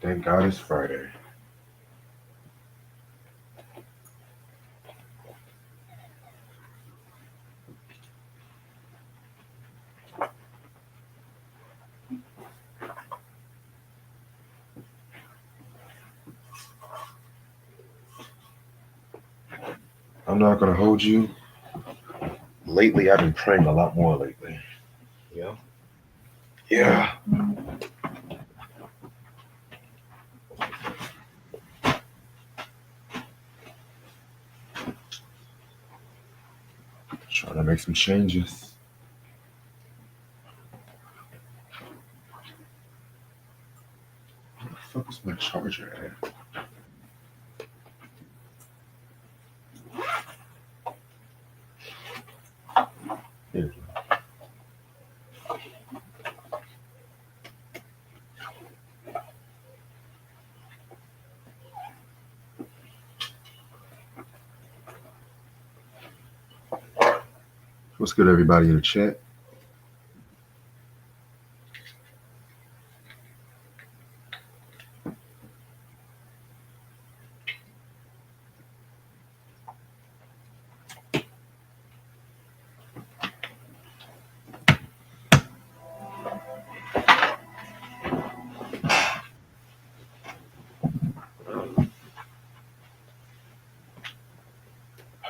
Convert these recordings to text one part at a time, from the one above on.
Thank God it's Friday. I'm not gonna hold you. Lately, I've been praying a lot more lately. Yeah. Yeah. That's what's up. Trying to make some changes. Where the fuck is my charger at? Here. What's good, everybody in the chat?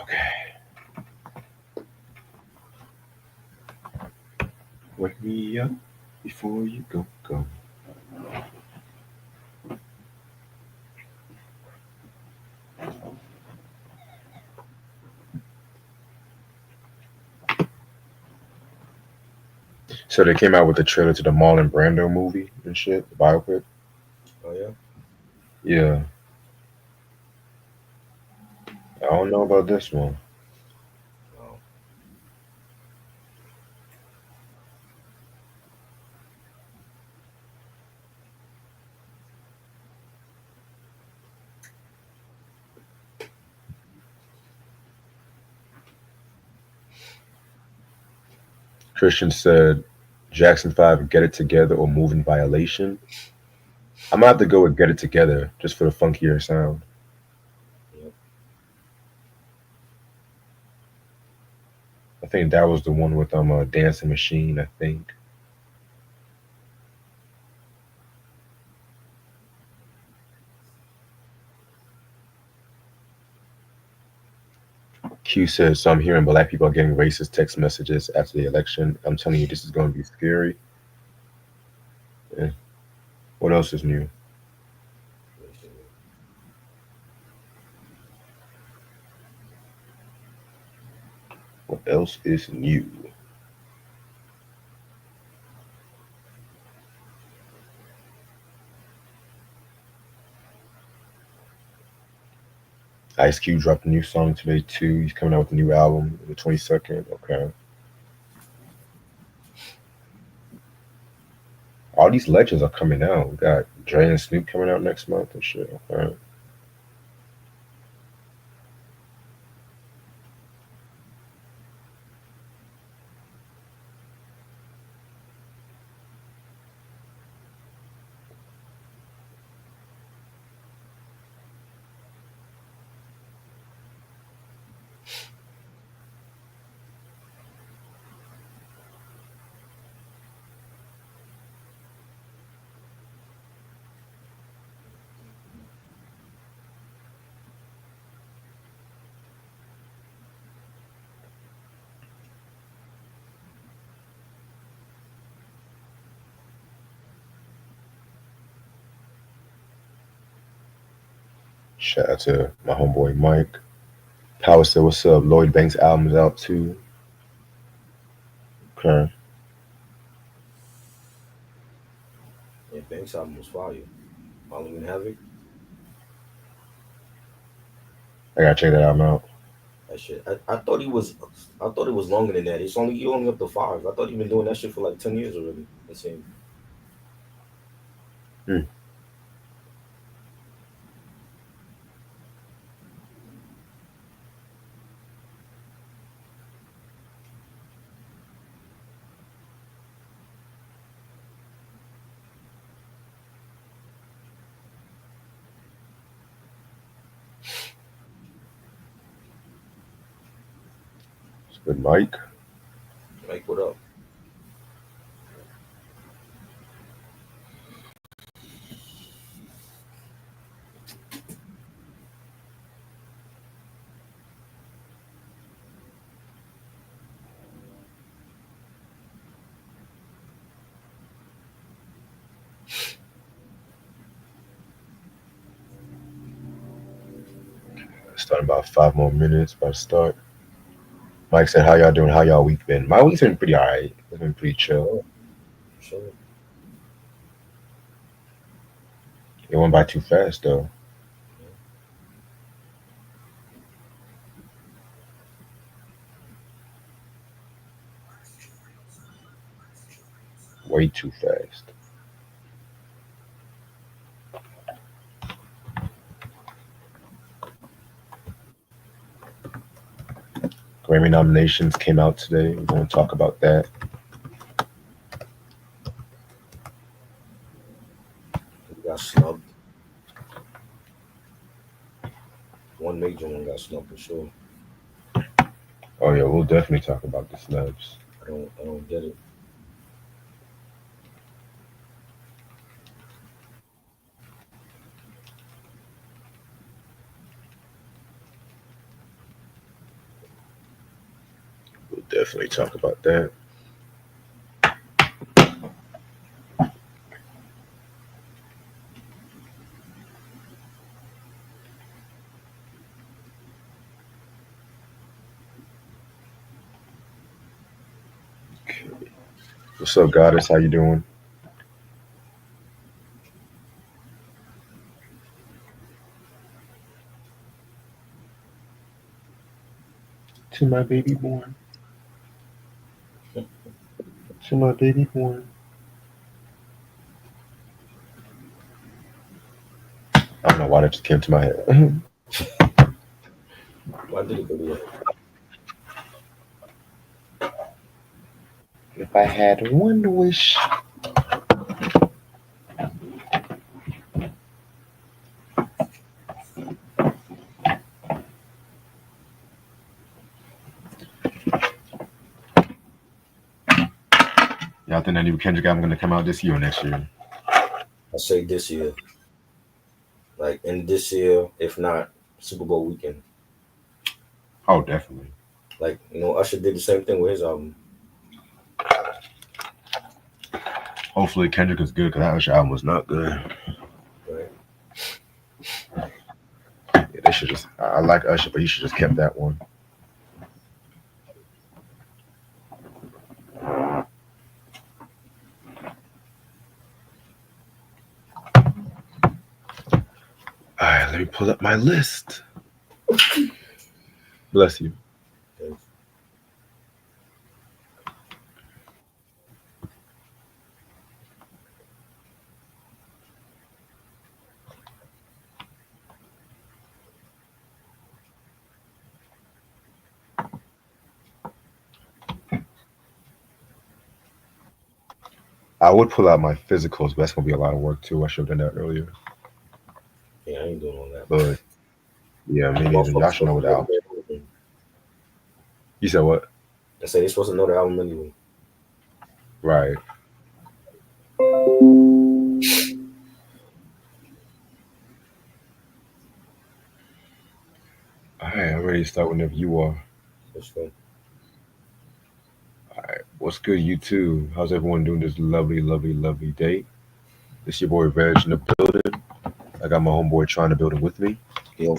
Okay. Wake me up before you go. So they came out with the trailer to the Marlon Brando movie and shit, the biopic. Oh yeah. Yeah. I don't know about this one. Oh. Christian said Jackson 5 Get It Together or Move in Violation. I'm gonna have to go with Get It Together just for the funkier sound. Yep. I think that was the one with Dancing Machine, I think. Q says, so I'm hearing black people are getting racist text messages after the election. I'm telling you, this is going to be scary. Yeah. What else is new? Basically. What else is new? Ice Cube dropped a new song today too. He's coming out with a new album on the 22nd. Okay. All these legends are coming out. We got Dre and Snoop coming out next month and shit. Okay. Shout out to my homeboy Mike. Power said, what's up? Lloyd Banks' album is out too. Okay. Yeah, Banks album was fire. Halloween Havoc. I gotta check that album out. That shit. I thought he was. I thought it was longer than that. It's only you only up to five. I thought he been doing that shit for like 10 years already. It seemed. Hmm. Good Mike. Like, what up? Start in about 5 more minutes. About to start. Mike said, "How y'all doing? How y'all week been? My week's been pretty alright. It's been pretty chill. Oh, sure. It went by too fast though. Yeah. Way too fast." Grammy nominations came out today. We're gonna talk about that. We got snubbed. One major one got snubbed for sure. Oh yeah, we'll definitely talk about the snubs. I don't get it. We'll definitely talk about that. Okay. What's up, Goddess? How you doing? To my baby born. To my baby born. I don't know why that just came to my head. Why did it go to your head? If I had one wish. Y'all think that new Kendrick album gonna come out this year or next year? I say this year. Like, in this year, if not Super Bowl weekend. Oh, definitely. Like, Usher did the same thing with his album. Hopefully Kendrick is good because that Usher album was not good. Right? Yeah, they should just. I like Usher, but he should just kept that one. All right, let me pull up my list. Bless you. 'Cause I would pull out my physicals, but that's gonna be a lot of work too. I should have done that earlier. yeah, I ain't doing all that. But yeah, me neither. Y'all Motherfuckers should know supposed what to the know the album. damn album. You said what? I say they supposed to know the album anyway. Right. All right, I'm ready to start whenever you are. Let's go. All right. What's good, you too? How's everyone doing this lovely, lovely, lovely day? This your boy Reg in the building. I got my homeboy trying to build it with me. Yo.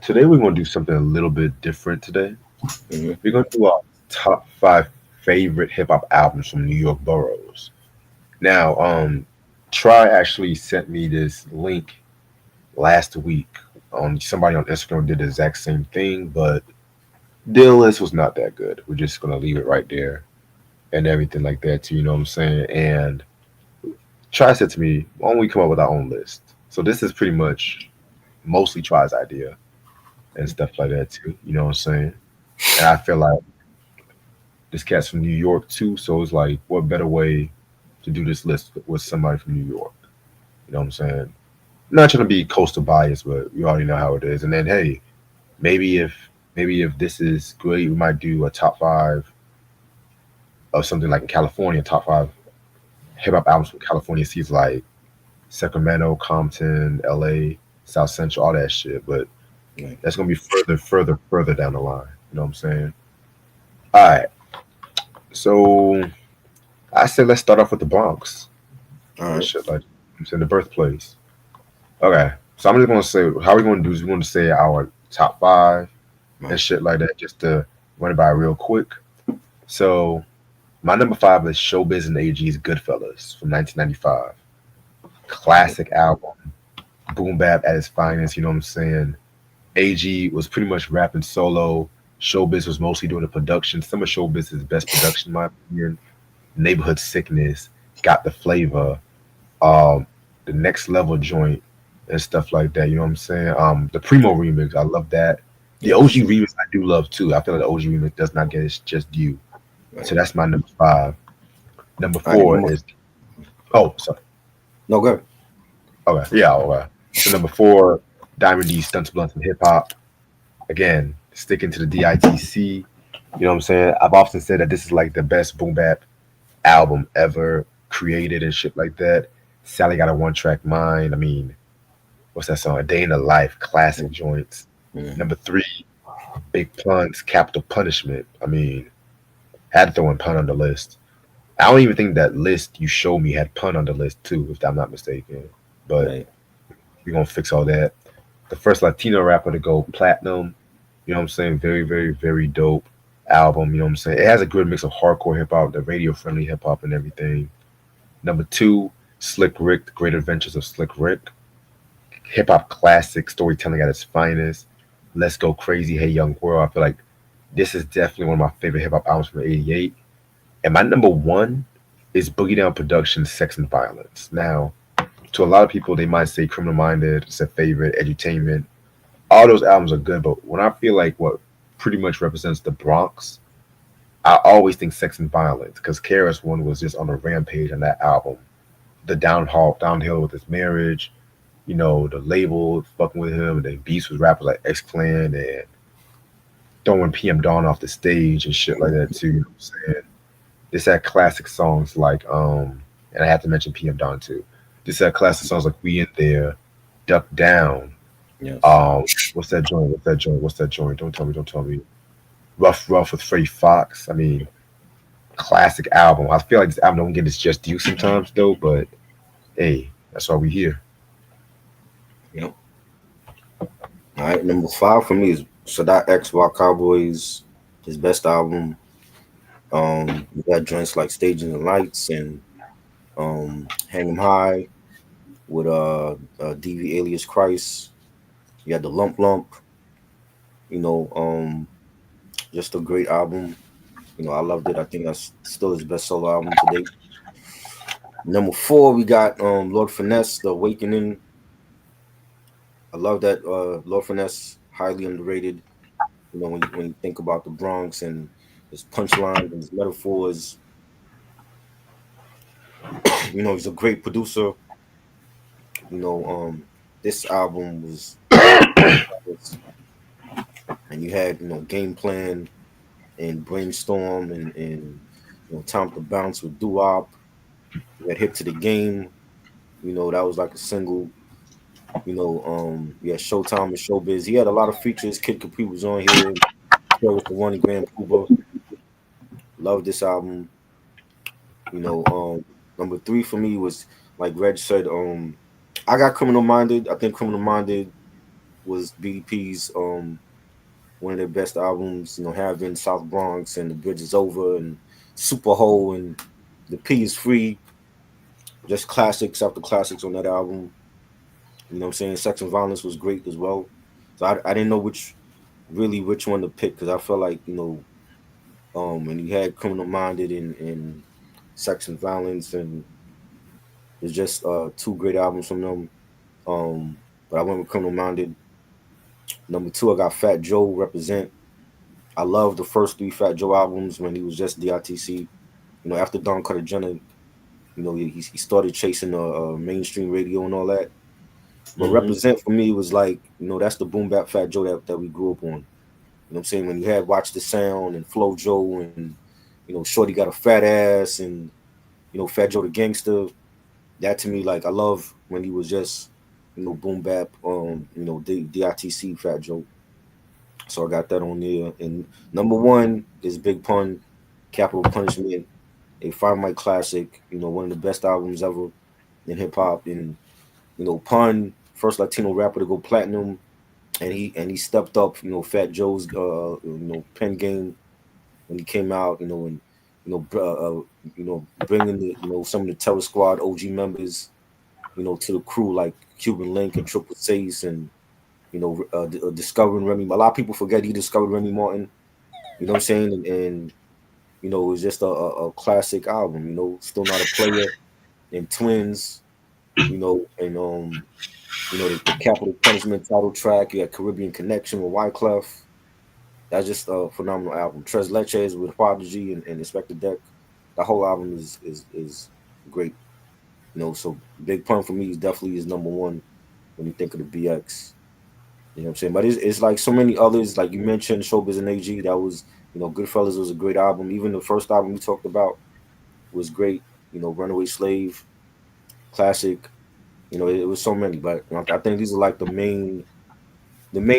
Today we're gonna do something a little bit different today. Hmm. We're gonna do our top five favorite hip hop albums from New York boroughs. Now, Try actually sent me this link last week. Somebody on Instagram did the exact same thing, but their list was not that good. We're just gonna leave it right there and everything like that too. You know what I'm saying? And Try said to me, "Why don't we come up with our own list?" So this is pretty much mostly Try's idea and stuff like that too. You know what I'm saying? And I feel like this cat's from New York too, so it's like, what better way to do this list with somebody from New York? You know what I'm saying? Not trying to be coastal bias, but you already know how it is. And then, hey, maybe if Maybe if this is great, we might do a top five of something like in California, top five hip hop albums from California. Sees like Sacramento, Compton, LA, South Central, all that shit. But Right. that's gonna be further down the line. You know what I'm saying? All right. So I said let's start off with the Bronx All and right. shit like I'm saying the birthplace. Okay. So I'm just gonna say how we gonna do is we're gonna say our top five and Right. shit like that just to run it by real quick. So my number five is Showbiz and AG's Goodfellas from 1995. Right. Classic album, boom bap at its finest. You know what I'm saying? AG was pretty much rapping solo. Showbiz was mostly doing the production. Some of Showbiz's best production, in my opinion. Neighborhood Sickness, Got the Flavor, um, the Next Level joint, and stuff like that. You know what I'm saying? The Primo remix, I love that. The OG Yes. remix, I do love too. I feel like the OG remix does not get its just due. So Right. that's my number five. Number All right. four is sorry. No, good. Okay, yeah, okay. So number four, Diamond D, Stunts, Blunts, and Hip Hop. Again, sticking to the DITC. You know what I'm saying? I've often said that this is like the best boom bap album ever created and shit like that. Sally got a one track mind. I mean, what's that song? A Day in the Life, classic joints. Mm-hmm. Number three, Big Pun's Capital Punishment. I mean, had to throw in Pun on the list. I don't even think that list you showed me had Pun on the list too, if I'm not mistaken. But Right. we're gonna fix all that. The first Latino rapper to go platinum. You know what I'm saying? Very, very, very dope album. You know what I'm saying? It has a good mix of hardcore hip hop, the radio friendly hip hop, and everything. Number two, Slick Rick, The Great Adventures of Slick Rick. Hip hop classic, storytelling at its finest. Let's Go Crazy, Hey Young World. I feel like this is definitely one of my favorite hip hop albums from '88. And my number one is Boogie Down Productions, Sex and Violence. Now, to a lot of people, they might say Criminal Minded, it's their favorite, Edutainment. All those albums are good, but when I feel like what pretty much represents the Bronx, I always think Sex and Violence because KRS One was just on a rampage on that album. The downhill with his marriage, the label fucking with him, and then beats with rappers like X Clan and throwing PM Dawn off the stage and shit like that too. You know what I'm saying? This had classic songs like and I have to mention PM Dawn too. This had classic songs like We in There, Duck Down. Yes. What's that joint? What's that joint? What's that joint? Don't tell me. Don't tell me. Rough with Freddie Fox. I mean, classic album. I feel like this album don't get its just due sometimes though, but hey, that's why we here. Yep. All right. Number five for me is Sadat X by Cowboys. His best album. We got joints like Staging the Lights and Hang 'em High with DV Alias Christ. You had the Lump Lump. You know, just a great album. I loved it. I think that's still his best solo album to date. Number four, we got Lord Finesse, The Awakening. I love that Lord Finesse, highly underrated. When you think about the Bronx and his punchlines and his metaphors, he's a great producer. This album was and you had Game Plan and Brainstorm and Time to Bounce with Doo-Wop. You had Hip to the Game. That was like a single. Yeah, Showtime and Showbiz. He had a lot of features. Kid Capri was on here. So was the one Grand Puba. Love this album. Number three for me was like Reg said. I got Criminal Minded. I think Criminal Minded was BDP's one of their best albums. Having South Bronx and The Bridge is Over and Super Hole and The P is Free. Just classics after classics on that album. You know what I'm saying? Sex and Violence was great as well. So I didn't know which one to pick because I felt like, and you had Criminal Minded and Sex and Violence and it's just two great albums from them. But I went with Criminal Minded. Number two, I got Fat Joe Represent. I love the first three Fat Joe albums when he was just DITC. After Don Cartagena, he started chasing the mainstream radio and all that. But Hmm. Represent for me was like, that's the boom bap Fat Joe that we grew up on. You know what I'm saying? When you had Watch the Sound and Flo Joe and Shorty got a fat ass and Fat Joe the Gangster. That to me, like I love when he was just boom bap, DITC Fat Joe. So I got that on there. And number one is Big Pun, Capital Punishment, a Five Mic classic. One of the best albums ever in hip hop. And Pun, first Latino rapper to go platinum, and he stepped up. Fat Joe's pen game when he came out. And bringing the some of the Terror Squad OG members to the crew like Cuban Link and Triple Six and discovering Remy. A lot of people forget he discovered Remy Martin. You know what I'm saying? And it was just a classic album. Still Not a Player and Twins. And the Capital Punishment title track. You had Caribbean Connection with Wyclef. That's just a phenomenal album. Tres Leches with Prodigy and Inspector Deck. The whole album is great. So Big Pun for me is definitely is number one when you think of the BX. You know what I'm saying? But it's like so many others, like you mentioned, Showbiz and AG. That was, Goodfellas was a great album. Even the first album we talked about was great. Runaway Slave, classic. It was so many, but I think these are like the main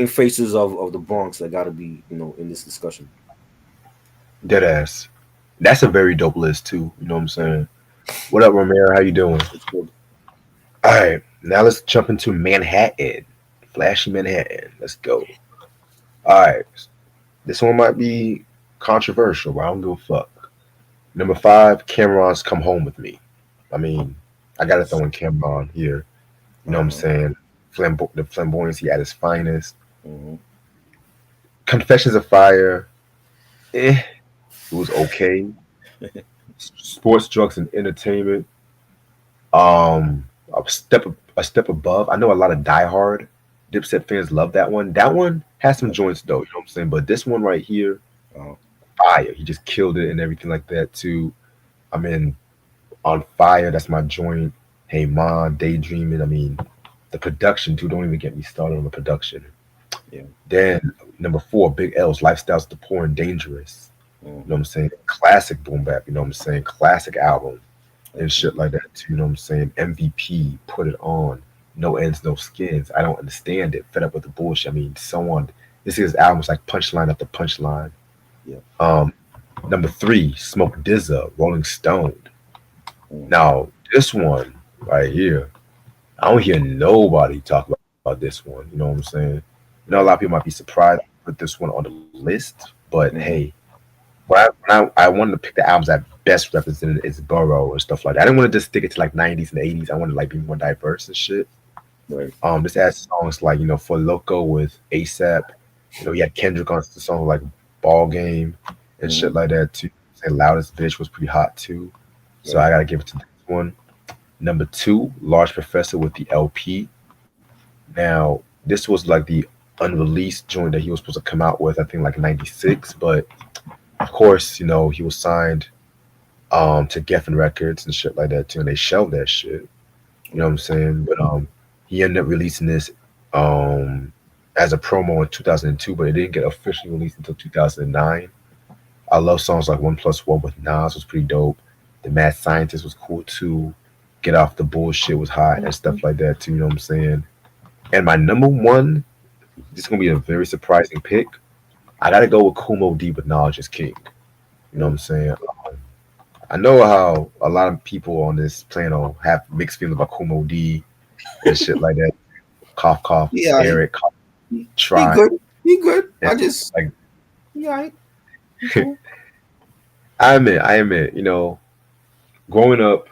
faces of the Bronx that got to be, in this discussion. Dead ass. That's a very dope list too. You know what I'm saying? What up, Romero? How you doing? It's good. All right, now let's jump into Manhattan. Flashy Manhattan. Let's go. All right, this one might be controversial, but I don't give a fuck. Number five, Cameron's Come Home with Me. I mean, I gotta throw in Cameron here. You know what I'm Uh-huh. saying? The flamboyancy at its finest. Hmm. Confessions of Fire. It was okay. Sports, drugs, and entertainment. A step above. I know a lot of diehard Dipset fans love that one. That one has some joints though. You know what I'm saying? But this one right here, Uh-huh. fire. He just killed it and everything like that too. I mean, on fire. That's my joint. Hey Ma, daydreaming. I mean, the production too. Don't even get me started on the production. Yeah. Then number four, Big L's Lifestyles of the Poor and Dangerous. You know what Hmm. I'm saying? Classic boom bap. You know what I'm saying? Classic album and shit like that too. You know what I'm saying? MVP, Put It On, No Ends, No Skins. I don't understand it. Fed up with the bullshit. I mean, someone. This is albums like punchline after punchline. Yeah. Um, Number three, Smoke Dizza, Rolling Stone. Hmm. Now this one right here, I don't hear nobody talk about this one. You know what I'm saying? A lot of Right. people might be surprised I put this one on the list, but hey, Hmm. when I wanted to pick the albums that best represented its borough and stuff like that. I didn't want to just stick it to like 90s and 80s. I wanted to like be more diverse and shit. Right. This has songs like For Loco with ASAP. He had Kendrick on the song like Ball Game and shit Hmm. like that too. Say Loudest Bitch was pretty hot too. So Right. I gotta give it to this one. Number two, Large Professor with the LP. Now, this was like the unreleased joint that he was supposed to come out with, I think like 96, but of course, he was signed to Geffen Records and shit like that too, and they shelved that shit. You know what I'm Right. saying? But he ended up releasing this um as a promo in 2002, but it didn't get officially released until 2009. I love songs like One Plus One with Nas was pretty dope. The Mad Scientist was cool too. Get Off the Bullshit was hot and stuff like that too. You know what I'm saying? And my number one, this is gonna be a very surprising pick. I gotta go with Kumo D with Knowledge is King. You know what I'm Mm. saying? I know how a lot of people on this panel have mixed feelings about Kumo D and shit like that. Cough, cough, Yeah, Eric, cough, he try. good. He good. And I just like, he alright. He cool. I admit, growing up,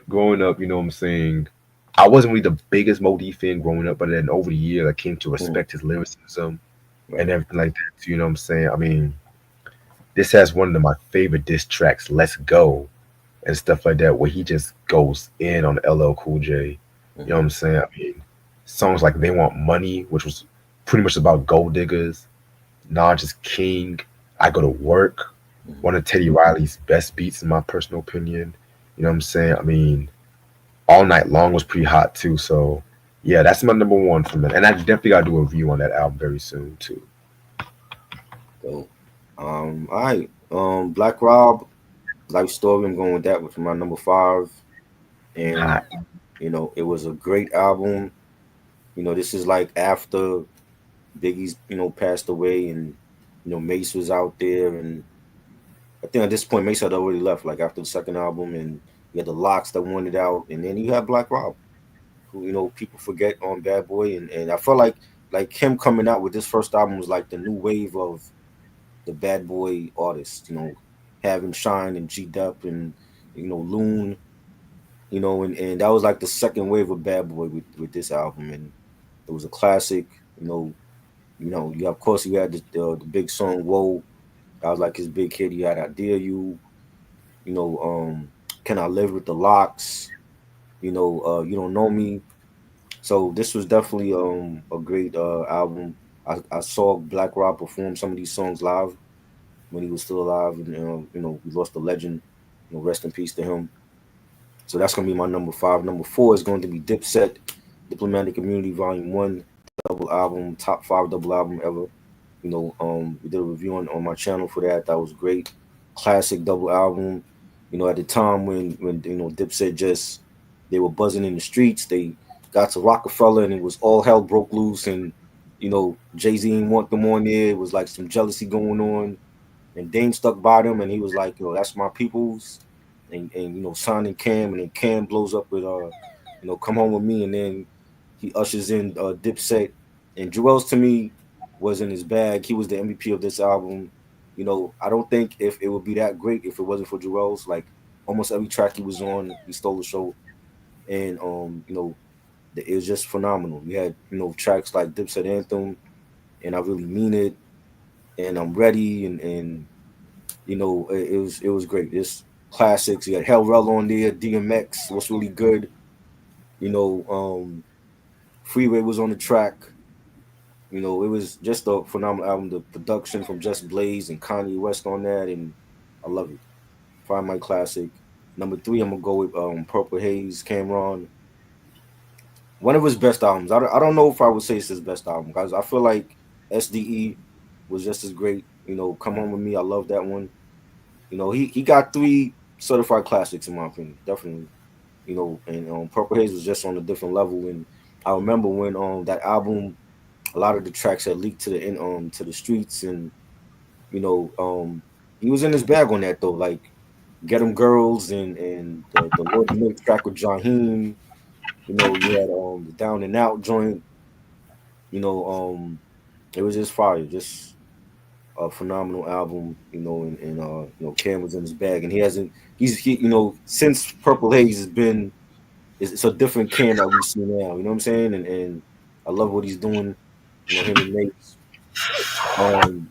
you know what I'm saying? I wasn't really the biggest Modi fan growing up, but then over the years, I came to Mm. respect his lyricism and Right. everything like that. Too, you know what I'm saying? I mean, this has one of my favorite diss tracks, Let's Go, and stuff like that, where he just goes in on LL Cool J. You know what Hmm. I'm saying? I mean, songs like They Want Money, which was pretty much about gold diggers, Nas is King, I Go to Work, Hmm. one of Teddy Riley's best beats, in my personal opinion. You know what I'm saying? I mean, All Night Long was pretty hot too. So, yeah, that's my number one from it. And I definitely got to do a review on that album very soon too. So, all right. Black Rob, Life Story. I'm going with that with my number five, and Hot. it was a great album. This is like after Biggie's passed away, and Mace was out there, and I think at this point Mace had already left. Like after the second album, and you had the Locks that wanted out, and then you had Black Rob, who people forget on Bad Boy, and I felt like him coming out with this first album was like the new wave of the Bad Boy artists. Having Shine and G Dep and Loon. And that was like the second wave of Bad Boy with this album, and it was a classic. You know, you of course you had the big song "Whoa." That was like his big hit. He had "I Dare You." You know, "Can I Live with the Locks?" "You Don't Know Me." So this was definitely a great album. I saw Black Rob perform some of these songs live when he was still alive, and we lost a legend. Rest in peace to him. So that's gonna be my number five. Number four is going to be Dipset, Diplomatic Immunity Volume One, double album, top five double album ever. We did a review on my channel for that. That was great, classic double album. At the time when Dipset just they were buzzing in the streets, they got to Rockefeller and it was all hell broke loose, and Jay-Z didn't want them on there. It was like some jealousy going on, and Dame stuck by them, and he was like, "Yo, that's my people's," and signing Cam, and then Cam blows up with "Come Home with Me," and then he ushers in Dipset, and Jewels to me was in his bag. He was the MVP of this album. I don't think if it would be that great if it wasn't for Jewels. Like almost every track he was on, he stole the show, and it was just phenomenal. We had tracks like Dipset Anthem, and I Really Mean It, and I'm Ready, and it was great. It's classics. You had Hell Rell on there, DMX was really good. You know, Freeway was on the track. It was just a phenomenal album. The production from Just Blaze and Kanye West on that, and I love it. Find my classic. Number three, I'm gonna go with Purple Haze, Cameron. One of his best albums. I don't know if I would say it's his best album, guys. I feel like SDE was just as great. Come Home with Me. I love that one. He got three certified classics in my opinion, definitely. And Purple Haze was just on a different level. And I remember when that album, a lot of the tracks had leaked to the streets, and you know um he was in his bag on that though, like Get 'Em Girls and the Lord Milk track with Jaheim. You had the Down and Out joint. You know, it was just fire, just a phenomenal album, and Cam was in his bag, and since Purple Haze has been, it's a different Cam that we see now. You know what I'm saying? And I love what he's doing. Him and Mace.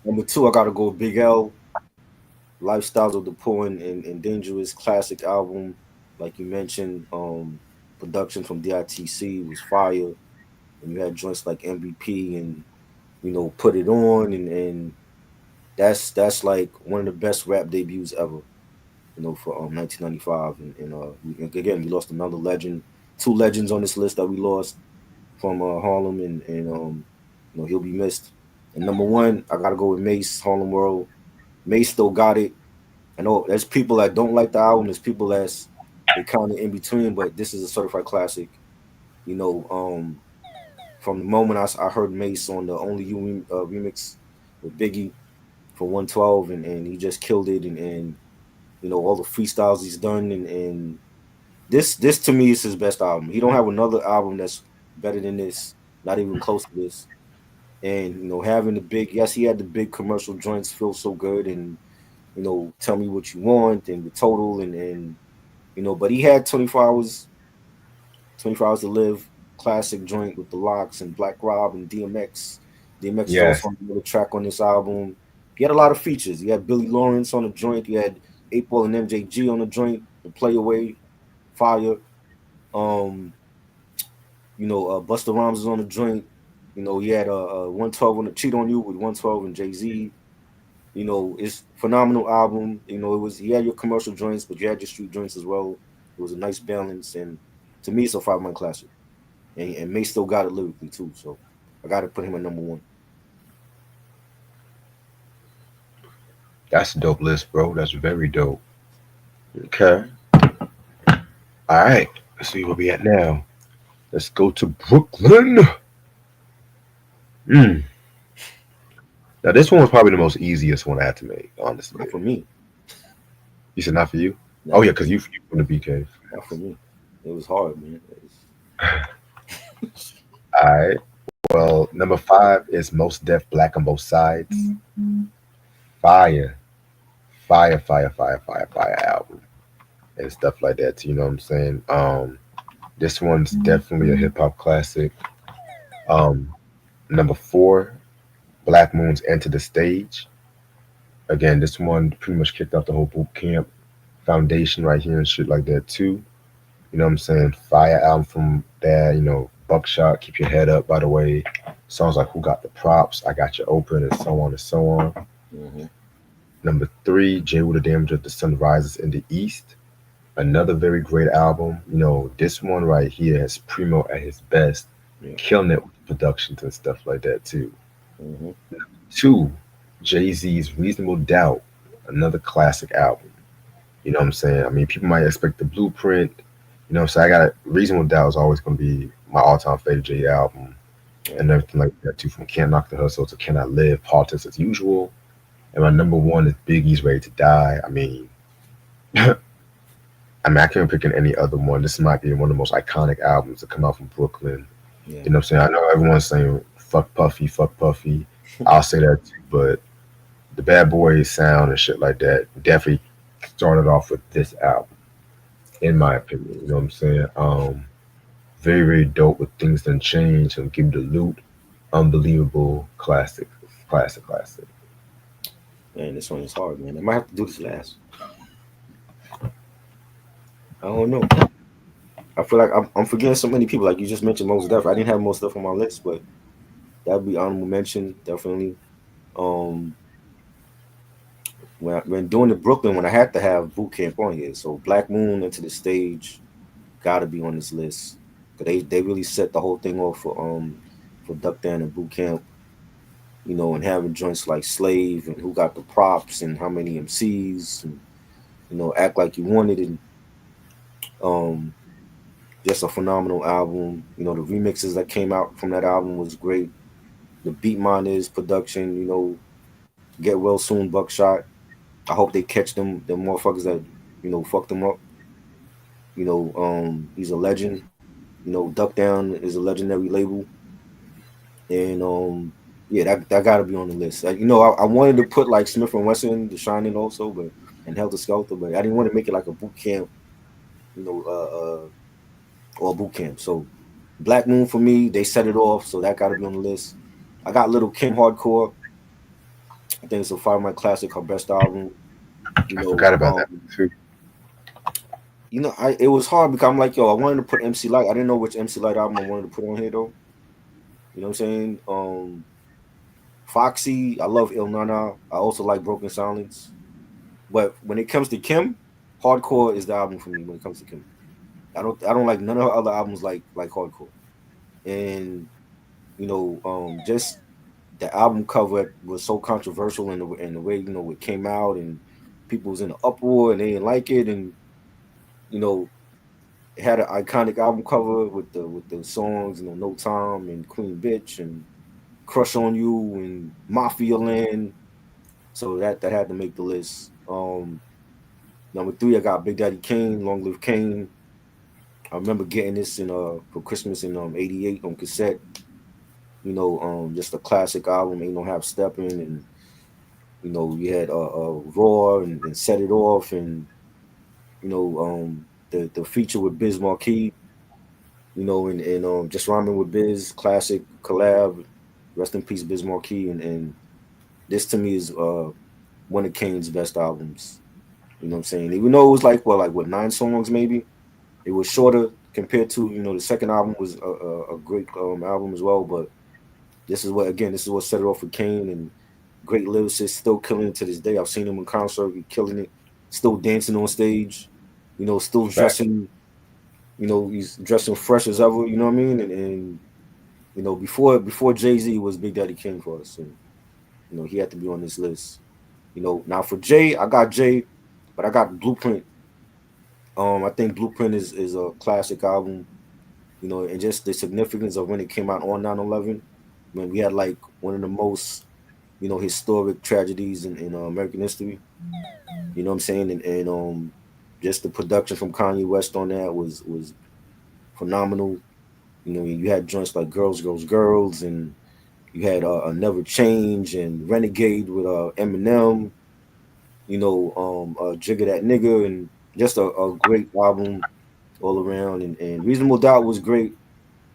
Number two, I gotta go with Big L, Lifestyles of the Poor and Dangerous, classic album, like you mentioned. Production from DITC was fire, and you had joints like MVP and Put It On, and that's like one of the best rap debuts ever. For 1995, again we lost another legend, two legends on this list that we lost from Harlem, and he'll be missed. And number one, I gotta go with Mace, Harlem World. Mace still got it. I know there's people that don't like the album. There's people that's they kind of in between, but this is a certified classic. You know, um, from the moment I heard Mace on the Only You remix with Biggie for 112, and he just killed it, and all the freestyles he's done, and this to me is his best album. He don't have another album that's better than this, not even close to this. And having the big, yes, he had the big commercial joints, Feel So Good, and Tell Me What You Want, and The Total, and but he had 24 hours to live, classic joint with the Locks and Black Rob and DMX. DMX is Yes. also on another track on this album. He had a lot of features. He had Billy Lawrence on the joint. He had 8 Ball and MJG on the joint. The Play Away, fire. Um, Busta Rhymes is on the joint. He had a 112 on the Cheat on You with 112 and Jay Z. It's phenomenal album. He had your commercial joints, but you had your street joints as well. It was a nice balance, and to me, it's a 5 man classic. And May still got it lyrically too, so I got to put him at number one. That's a dope list, bro. That's very dope. Okay. All right. Let's see where we at now. Let's go to Brooklyn. Mm. Now this one was probably the most easiest one I had to make, honestly. Not for me. You said not for you? Oh Not yeah, for because me. you from the BK. Not for me. It was hard, man. All right. Well, number five is Most Def Black on Both Sides. Fire, fire album and stuff like that. You know what I'm saying? This one's definitely a hip hop classic. Um, Number four, Black Moon's Enter the Stage. Again, this one pretty much kicked off the whole boot camp foundation right here and shit like that too. You know what I'm saying? Fire album from there, Buckshot, Keep Your Head Up, by the way. Songs like Who Got the Props, I Got You Open, and so on and so on. Hmm. Number three, J. Will the Damager, The Sun Rises in the East. Another very great album. This one right here has Primo at his best, Yeah. killing it with productions and stuff like that too. Hmm. Two, Jay Z's Reasonable Doubt, another classic album. You know what I'm saying? I mean, people might expect the Blueprint. So I got Reasonable Doubt is always going to be my all-time favorite Jay album Yeah. and everything like that too. From Can't Knock the Hustle to Can I Live, Politics as Usual. And my number one is Biggie's Ready to Die. I can't pick any other one. This might be one of the most iconic albums to come out from Brooklyn. Yeah. You know what I'm saying? I know everyone's saying fuck Puffy, fuck Puffy. I'll say that too, but the Bad Boys sound and shit like that definitely started off with this album, in my opinion. You know what I'm saying? Very, very dope with Things Done Change and Give Me the Loot. Unbelievable classic. Classic, classic. Man, this one is hard, man. I might have to do this last. I don't know. I feel like I'm forgetting so many people. Like you just mentioned, most stuff. I didn't have most stuff on my list, but that'd be honorable mention definitely. Um, when doing the Brooklyn, when I had to have boot camp on here, so Black Moon Into the Stage got to be on this list. 'Cause they really set the whole thing off for Duck Down and boot camp. And having joints like Slave and Who Got the Props and How Many MCs and Act Like You Wanted and um just a phenomenal album. The remixes that came out from that album was great. The Beat Miners production, Get Well Soon, Buckshot. I hope they catch them motherfuckers that fucked them up. He's a legend. Duck Down is a legendary label, and yeah, that got to be on the list. I wanted to put like Smith and Wesson, The Shining, also, but and Helter Skelter, but I didn't want to make it like a boot camp, you know, or boot camp. So Black Moon for me, they set it off, so that got to be on the list. I got Little Kim Hardcore. I think it's a Fire My Classic, her best album. You I know, forgot about that um, too. it was hard because I'm like, yo, I wanted to put MC Light. I didn't know which MC Light album I wanted to put on here though. You know what I'm saying? Foxy, I love Il Nana. I also like Broken Silence. But when it comes to Kim, Hardcore is the album for me. When it comes to Kim, I don't like none of her other albums like Hardcore. And just the album cover was so controversial in the way it came out, and people was in an uproar and they didn't like it, and you know it had an iconic album cover with the songs, No Time and Queen Bitch and Crush on You and Mafia Land. So that had to make the list. Number three, I got Big Daddy Kane, Long Live Kane. I remember getting this in for Christmas in '88 on cassette. Just a classic album. Ain't no half stepping, and you had Raw and Set It Off, and the feature with Biz Marquee. And just rhyming with Biz, classic collab. Rest in peace, Biz Marquee, and this to me is one of Kane's best albums. You know what I'm saying? Even though it was like what 9 songs maybe, it was shorter compared to the second album was a great album as well. But this is what set it off for Kane, and great lyricist, still killing it to this day. I've seen him in concert, he killing it, still dancing on stage, still Fact. dressing, he's dressing fresh as ever. You know what I mean? And before Jay-Z was Big Daddy King for us, and he had to be on this list. Now for Jay, I got Jay, but I got Blueprint. I think Blueprint is a classic album. And just the significance of when it came out on 9/11, when we had like one of the most historic tragedies in American history. You know what I'm saying? And just the production from Kanye West on that was phenomenal. You had joints like Girls, Girls, Girls, and you had Never Change and Renegade with Eminem. Jigga That Nigga, and just a great album all around. And Reasonable Doubt was great,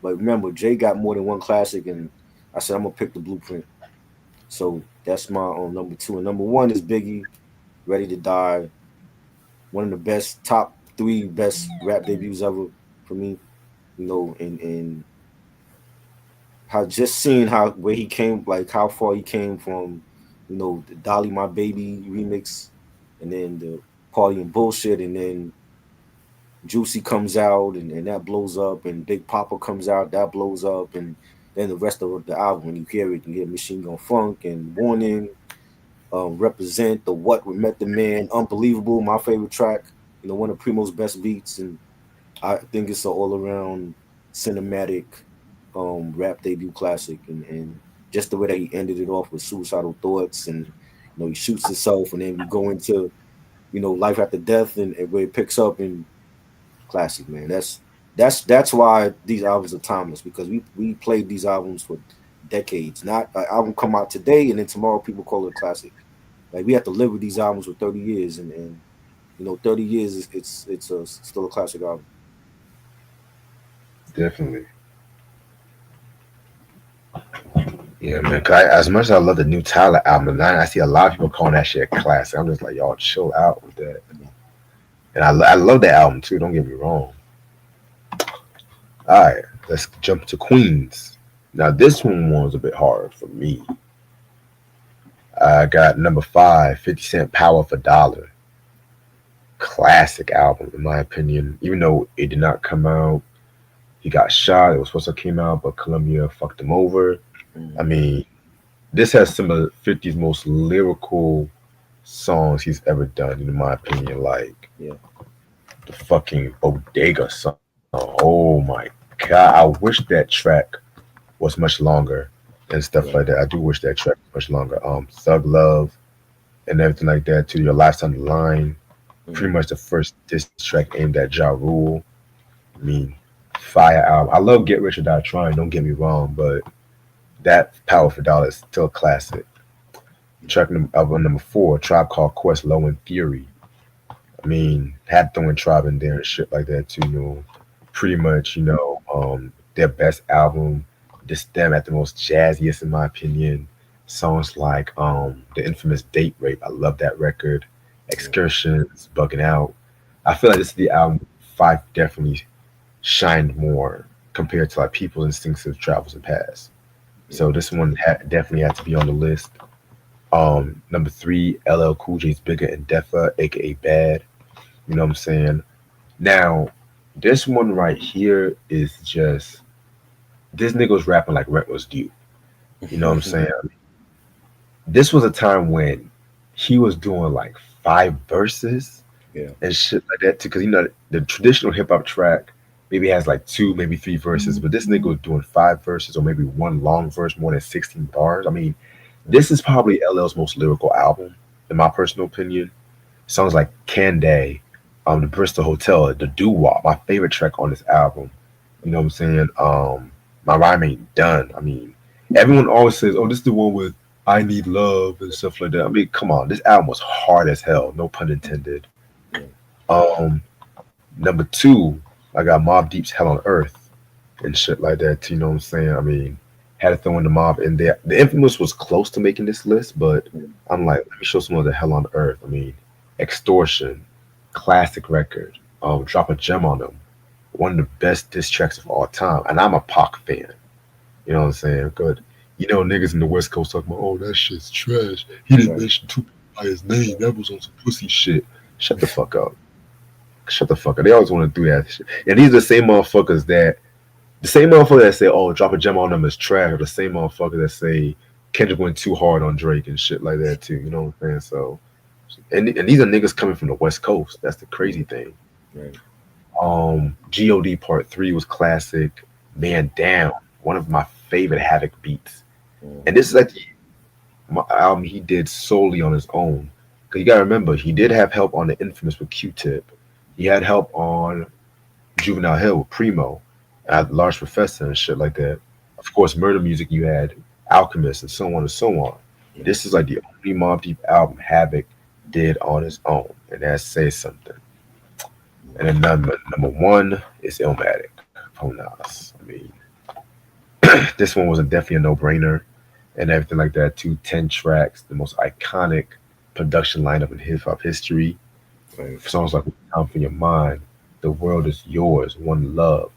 but remember, Jay got more than one classic, and I said I'm gonna pick the Blueprint. So that's my number two, and number one is Biggie, Ready to Die, one of the best top three best rap debuts ever for me. And how just seeing how where he came, like how far he came from, the Dolly My Baby remix, and then the Party and Bullshit, and then Juicy comes out, and that blows up, and Big Papa comes out, that blows up, and then the rest of the album, when you hear it, you hear Machine Gun Funk and Warning, Represent, The What with Met the Man, Unbelievable, my favorite track, one of Primo's best beats, and I think it's an all around cinematic rap debut classic, and just the way that he ended it off with Suicidal Thoughts, and he shoots himself, and then we go into life after death, and where it picks up, and classic, man. That's why these albums are timeless, because we played these albums for decades. Not an album come out today and then tomorrow people call it a classic. Like we have to live with these albums for 30 years, and 30 years it's still a classic album. Definitely. Yeah, man. 'Cause as much as I love the new Tyler album, now I see a lot of people calling that shit a classic. I'm just like, y'all chill out with that. And I love that album too. Don't get me wrong. All right, let's jump to Queens. Now this one was a bit hard for me. I got number five, 50 Cent Power for Dollar. Classic album in my opinion. Even though it did not come out, he got shot. It was supposed to come out, but Columbia fucked him over. I Mm, mean, this has some of 50's most lyrical songs he's ever done, in my opinion. Like yeah, the fucking Bodega song. Oh my god, I wish that track was much longer and stuff yeah, like that. I do wish that track was much longer. Thug Love and everything like that. To Your Life's on the Line. Pretty mm, much the first diss track aimed at Ja Rule. I mean, fire album. I love Get Rich or Die Trying. Don't get me wrong, but that Power for Dollar is still a classic. Album number four, Tribe Called Quest, Low in Theory. I mean, had throwing Tribe in there and shit like that too. Pretty much, their best album. Just them at the most jazziest, in my opinion. Songs like the infamous Date Rape. I love that record. yeah, Excursions, Bugging Out. I feel like this is the album Five definitely shined more compared to like People's Instinctive Travels and Past. yeah, So this one definitely had to be on the list. Number three, LL Cool J's Bigger and Deffa, aka Bad. You know what I'm saying? Now, this one right here is just this nigga was rapping like rent was due. You know what I'm saying? This was a time when he was doing like five verses yeah, and shit like that too. Because the traditional hip hop track maybe has like two, maybe three verses, but this nigga was doing five verses or maybe one long verse, more than 16 bars. I mean, this is probably LL's most lyrical album, in my personal opinion. Songs like Canday, the Bristol Hotel, the Doo Wop, my favorite track on this album. You know what I'm saying? My Rhyme Ain't Done. I mean, everyone always says, "Oh, this is the one with I Need Love" and stuff like that. I mean, come on, this album was hard as hell. No pun intended. yeah, Um, Number two, I got Mob Deep's Hell on Earth and shit like that. You know what I'm saying? I mean, had to throw in the Mob in there. The Infamous was close to making this list, but yeah, I'm like, let me show some of the Hell on Earth. I mean, Extortion, classic record. Drop a gem on them. One of the best diss tracks of all time. And I'm a Pac fan. You know what I'm saying? Good. Niggas in the West Coast talking about, oh, that shit's trash. He didn't right, mention Tupac by his name. That was on some pussy shit. Shut the fuck up. Shut the fuck up. They always want to do that shit. And these are the same motherfuckers that say, oh, drop a gem on them is trash, or the same motherfuckers that say Kendrick went too hard on Drake and shit like that too. You know what I'm saying? So, and these are niggas coming from the West Coast. That's the crazy Mhm. thing. Right. God Part Three was classic. Man Down, one of my favorite Havoc beats. And Mhm. this is like my album he did solely on his own. Cause you gotta remember, he did have help on the Infamous with Q-Tip. He had help on Juvenile Hill with Primo, Large Professor and shit like that. Of course, Murder Music you had Alchemist and so on and so on. Right. This is like the only Mobb Deep album Havoc did on his own, and that says something. And then number one is Illmatic from Nas. I mean, this one was definitely a no-brainer and everything like that. Too 10 tracks, the most iconic production lineup in hip hop history. Right. Songs like "Time for Your Mind," "The World Is Yours," "One Love,"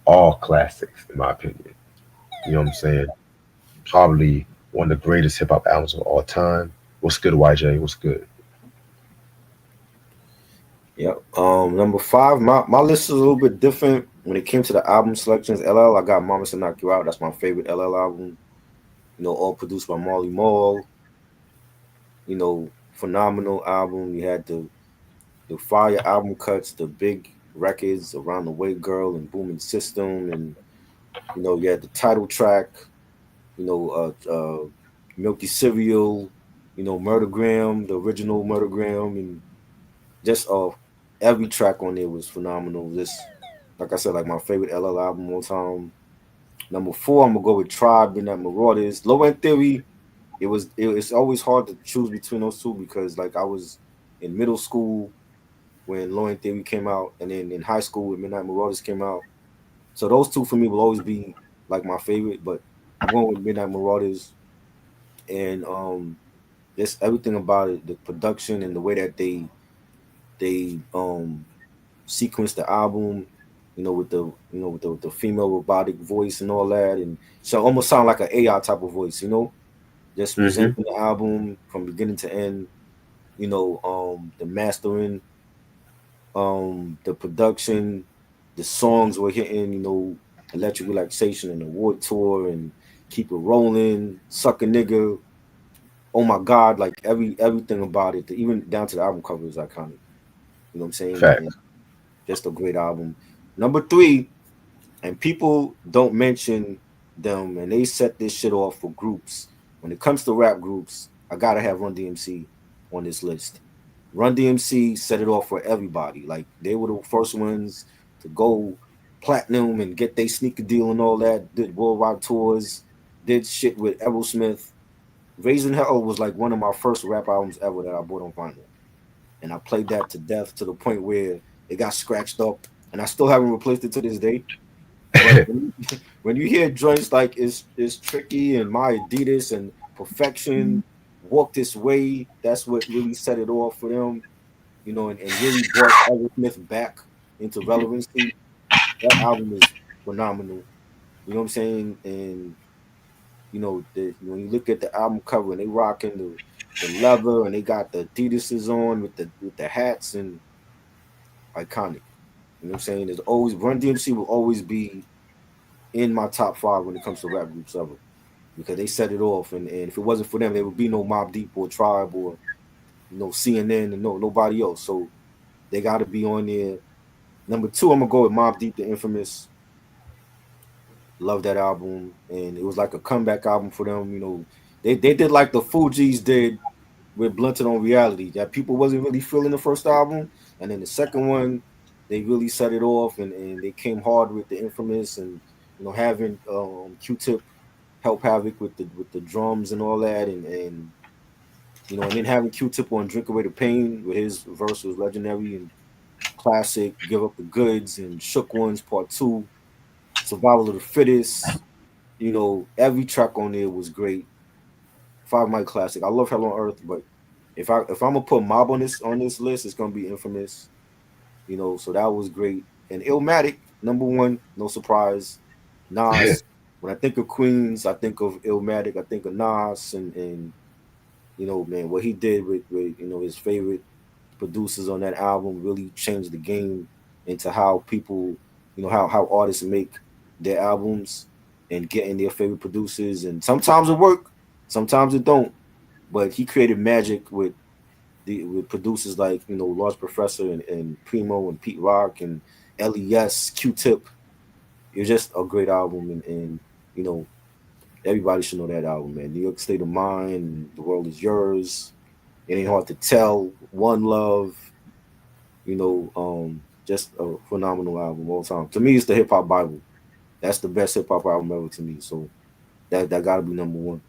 all classics in my opinion. You know what I'm saying? Probably one of the greatest hip hop albums of all time. What's good, YJ? What's good? Yep. Number five, my list is a little bit different when it came to the album selections. LL, I got Mama to Knock You Out. That's my favorite LL album. All produced by Marley Marl. Phenomenal album. You had the fire album cuts, the big records, Around the Way Girl and Booming System, and you had the title track. You know, Milky Cereal. Murdergram, the original Murdergram, and just every track on there was phenomenal. Just like I said, like my favorite LL album all time. Number four, I'm gonna go with Tribe, Midnight Marauders. Low End Theory. It's always hard to choose between those two because like I was in middle school when Low End Theory came out, and then in high school when Midnight Marauders came out. So those two for me will always be like my favorite. But I'm going with Midnight Marauders, and just everything about it, the production and the way that they sequence the album, with the female robotic voice and all that, and so almost sound like an AI type of voice, just Mm-hmm. presenting the album from beginning to end. The mastering, the production, the songs were hitting. Electric Relaxation and the Award Tour and Keep It Rolling, Suck a Nigga. Oh my God, like everything about it, even down to the album cover is iconic. You know what I'm saying? And Facts. just a great album. Number three, and people don't mention them, and they set this shit off for groups. When it comes to rap groups, I gotta have Run DMC on this list. Run DMC set it off for everybody. Like they were the first ones to go platinum and get their sneaker deal and all that. Did worldwide tours, did shit with Aerosmith. Raising Hell was like one of my first rap albums ever that I bought on vinyl, and I played that to death to the point where it got scratched up, and I still haven't replaced it to this day. But when you hear joints like "It's Tricky" and "My Adidas" and "Perfection," "Walk This Way," that's what really set it off for them, and really brought Smith back into relevancy. That album is phenomenal. You know what I'm saying? And when you look at the album cover and they rocking the leather and they got the Adidas's on with the hats and iconic. You know what I'm saying? There's always Run DMC will always be in my top five when it comes to rap groups ever because they set it off, and if it wasn't for them, there would be no Mobb Deep or Tribe or CNN and nobody else. So they got to be on there. Number two, I'm gonna go with Mobb Deep, the Infamous. Love that album, and it was like a comeback album for them. They did like the Fugees did with Blunted on Reality, that people wasn't really feeling the first album, and then the second one, they really set it off, and they came hard with the Infamous, and having Q-Tip help Havoc with the drums and all that, and then having Q-Tip on Drink Away the Pain with his verse was legendary and classic. Give Up the Goods and Shook Ones Part Two, Survival of the Fittest. Every track on there was great. Five Mic classic. I love Hell on Earth, but if I'm gonna put Mob on this list, it's gonna be Infamous. So that was great. And Illmatic, number one, no surprise. Nas. When I think of Queens, I think of Illmatic. I think of Nas, and man, what he did with his favorite producers on that album really changed the game into how people, how artists make their albums and getting their favorite producers. And sometimes it worked, Sometimes it don't, but he created magic with producers like Large Professor and Primo and Pete Rock and Les Q-Tip. It was just a great album, and you know everybody should know that album, man. New York State of Mind, The World Is Yours, It Ain't Hard to Tell, One Love. Just a phenomenal album all time. To me, it's the hip hop Bible. That's the best hip hop album ever to me. So that got to be number one.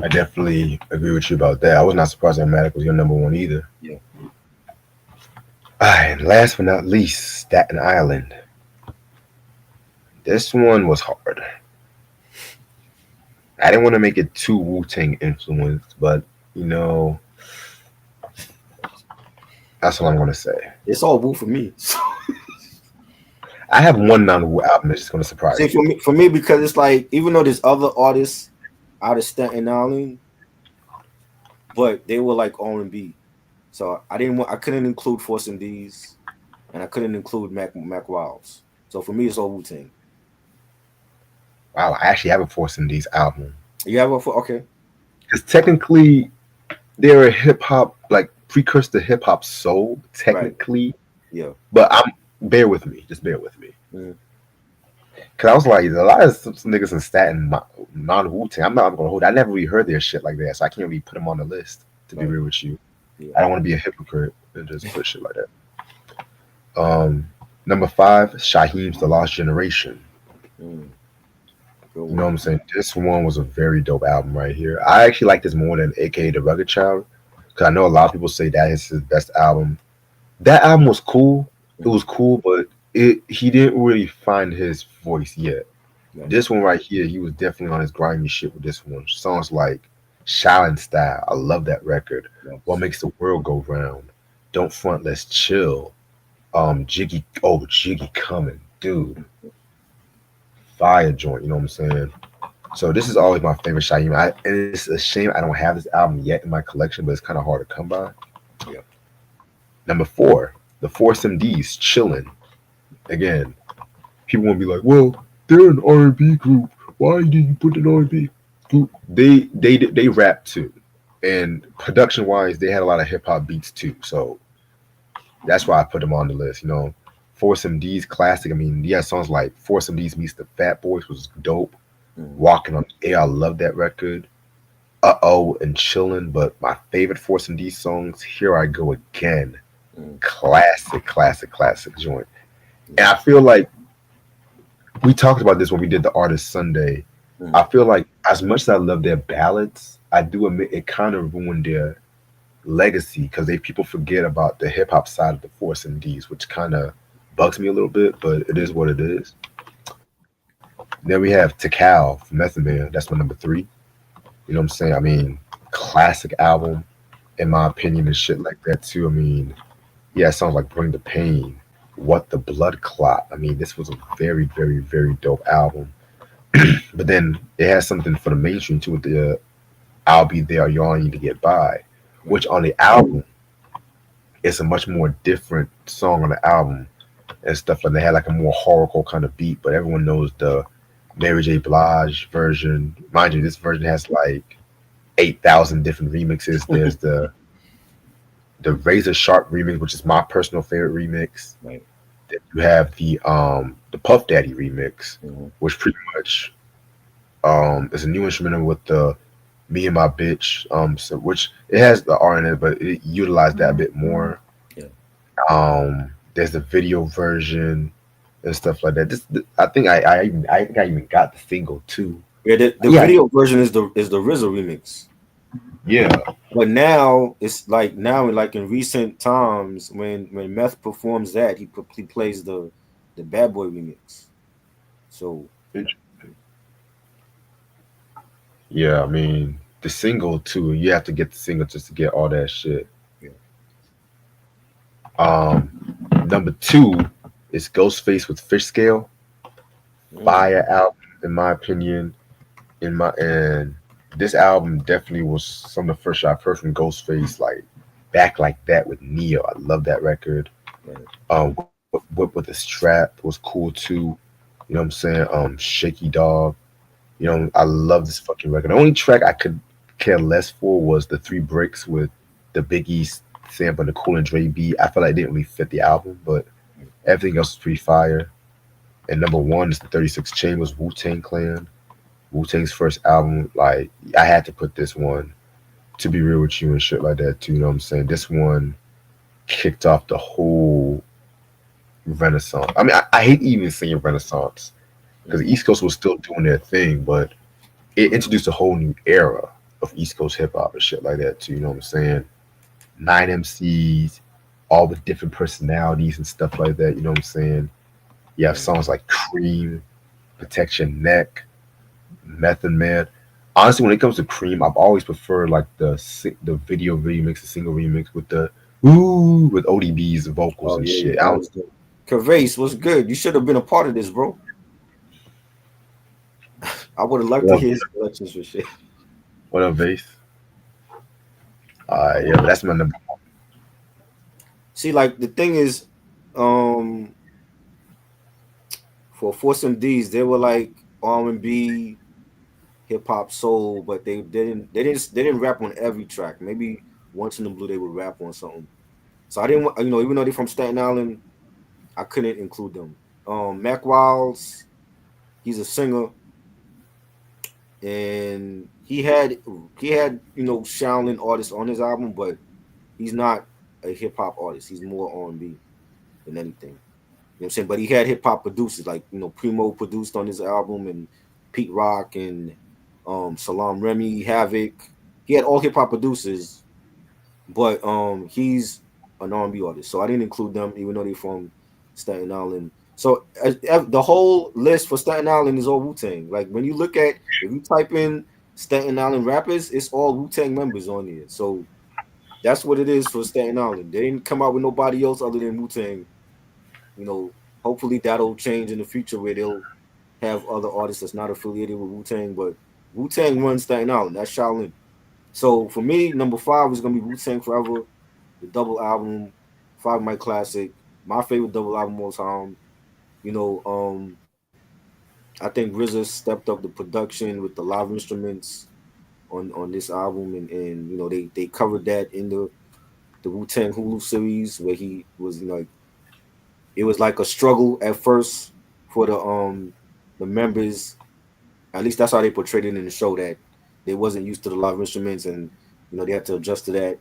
I definitely agree with you about that. I was not surprised that Matic was your number one either. Yeah. All right, and last but not least, Staten Island. This one was hard. I didn't want to make it too Wu Tang influenced, but you know, that's what I'm gonna say. It's all Wu for me. I have one non-Wu album that's just gonna surprise See, you. for me, because it's like even though there's other artists out of Staten Island, but they were like R&B. So I couldn't include Force MDs, and I couldn't include Mac Wilds. So for me, it's all Wu Tang. Wow, I actually have a Force MD's album You have okay. because technically they're a hip hop like precursor to hip hop soul, Right. technically. Yeah. But bear with me, just bear with me. Mm. Cause I was like, a lot of some niggas in Staten non Wu Tang. I'm not gonna hold. I never really heard their shit like that, so I can't really put them on the list. To be Right. real with you, Yeah. I don't want to be a hypocrite and just put shit like that. Number 5, Shaheem's The Lost Generation. Mm. Good You one. know what I'm saying? This one was a very dope album right here. I actually like this more than AKA The Rugged Child, because I know a lot of people say that is his best album. That album was cool. It was cool, but he didn't really find his voice yet. Right. This one right here, he was definitely on his grimy shit with this one. Songs like Shaolin Style, I love that record. Yes. What Makes the World Go Round, Don't Front, Let's Chill. Jiggy Coming, dude, fire joint. You know what I'm saying? So this is always my favorite Shaheem. And it's a shame I don't have this album yet in my collection, but it's kind of hard to come by. Yeah. Number 4, the Force MDs, Chillin'. Again, people won't be like, well, they're an R&B group. Why did you put an R&B group? They rap too, and production wise, they had a lot of hip hop beats too. So that's why I put them on the list. You know, Force MD's classic. I mean, yeah, songs like Force MD's meets the Fat Boys was dope. Mm. Walking on the Air, I love that record. And Chillin', but my favorite Force MD songs, Here I Go Again. Mm. Classic joint. And I feel like we talked about this when we did the Artist Sunday. Mm. I feel like as much as I love their ballads, I do admit it kind of ruined their legacy because people forget about the hip hop side of the Force MDs, which kind of bugs me a little bit, but it is what it is. Then we have Tikal from Method Man. That's my number 3. You know what I'm saying? I mean, classic album, in my opinion, and shit like that too. I mean, yeah, it sounds like Bring the Pain, What the Blood Clot. I mean, this was a very, very, very dope album. But then it has something for the mainstream too with the I'll Be There, You All Need to Get By, which on the album, it's a much more different song on the album and stuff. Like they had like a more horrorcore kind of beat, but everyone knows the Mary J. Blige version. Mind you, this version has like 8,000 different remixes. There's the Razor Sharp remix, which is my personal favorite remix. Right. Then you have the Puff Daddy remix, Mm-hmm. which pretty much is a new instrumental with the Me and My Bitch, so which it has the R in it, but it utilized that a bit more. Yeah. There's the video version and stuff like that. I think I think I even got the single too. Yeah, the Yeah. video version is the RZA remix. Yeah, But now it's like in recent times when Meth performs that he plays the Bad Boy remix. So yeah. I mean the single too. You have to get the single just to get all that shit. Yeah. Number 2 is Ghostface with Fish Scale. Fire album, in my opinion. And this album definitely was some of the first I've heard from Ghostface, like Back Like That with Neo. I love that record. Right. Whip with the Strap was cool too. You know what I'm saying? Shaky Dog. I love this fucking record. The only track I could care less for was the Three Bricks with the Big East sample, the Cool and Dre beat. I feel like it didn't really fit the album, but everything else is pretty fire. And number one is the 36 Chambers Wu Tang Clan. Wu Tang's first album. Like, I had to put this one, to be real with you and shit like that too. You know what I'm saying? This one kicked off the whole renaissance. I mean, I hate even saying renaissance because the Mm-hmm. East Coast was still doing their thing, but it introduced a whole new era of East Coast hip hop and shit like that too. You know what I'm saying? Nine MCs, all the different personalities and stuff like that. You know what I'm saying? You have Mm-hmm. songs like Cream, Protect Your Neck, Method Man. Honestly, when it comes to Cream, I've always preferred like the video remix, the single remix with the ooh with ODB's vocals Oh and yeah, yeah, shit. I that don't was good. Gervais was good. You should have been a part of this, bro. I would have liked to what hear his collections for shit. what up, Vase? I Yeah, would but have. that's my number. See, like the thing is, um, for Force MDs, they were like R&B, hip hop, soul, but they didn't rap on every track. Maybe once in the blue they would rap on something. So I didn't, even though they're from Staten Island, I couldn't include them. Mac Wiles, he's a singer, and he had Shaolin artists on his album, but he's not a hip hop artist. He's more R&B than anything. You know what I'm saying? But he had hip hop producers like Primo produced on his album, and Pete Rock and Salam Remy, Havoc. He had all hip hop producers, but he's an R&B artist, so I didn't include them, even though they're from Staten Island. So the whole list for Staten Island is all Wu Tang. Like when you look at if you type in Staten Island rappers, it's all Wu Tang members on there. So that's what it is for Staten Island. They didn't come out with nobody else other than Wu Tang. You know, hopefully that'll change in the future where they'll have other artists that's not affiliated with Wu Tang, but Wu Tang runs Staten Island. That's Shaolin. So for me, number five is gonna be Wu Tang Forever, the double album, Five Mic Classic, my favorite double album of all time. You know, I think RZA stepped up the production with the live instruments on this album, and they covered that in the Wu Tang Hulu series where he was like it was like a struggle at first for the members. At least that's how they portrayed it in the show, that they wasn't used to the live instruments, and they had to adjust to that.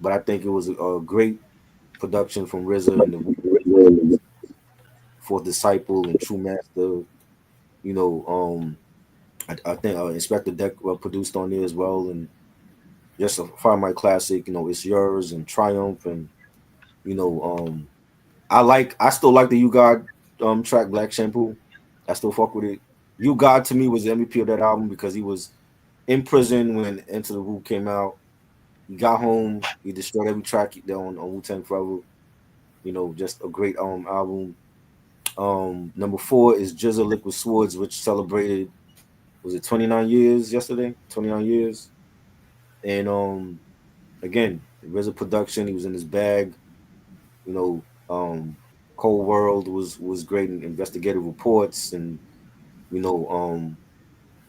But I think it was a great production from RZA and the Fourth Disciple and True Master. You know, I think Inspector Deck produced on there as well, and just a Fire My Classic. It's yours and Triumph, and you know, I still like the You God track Black Shampoo. I still fuck with it. You God to me was the MVP of that album because he was in prison when Enter the Wu came out. He got home, he destroyed every track there on Wu Tang Forever. Just a great album. Number four is Jizzle Liquid Swords, which celebrated, was it 29 years yesterday? 29 years. And again, RZA production, he was in his bag. You know, Cold World was great in investigative reports, and you know,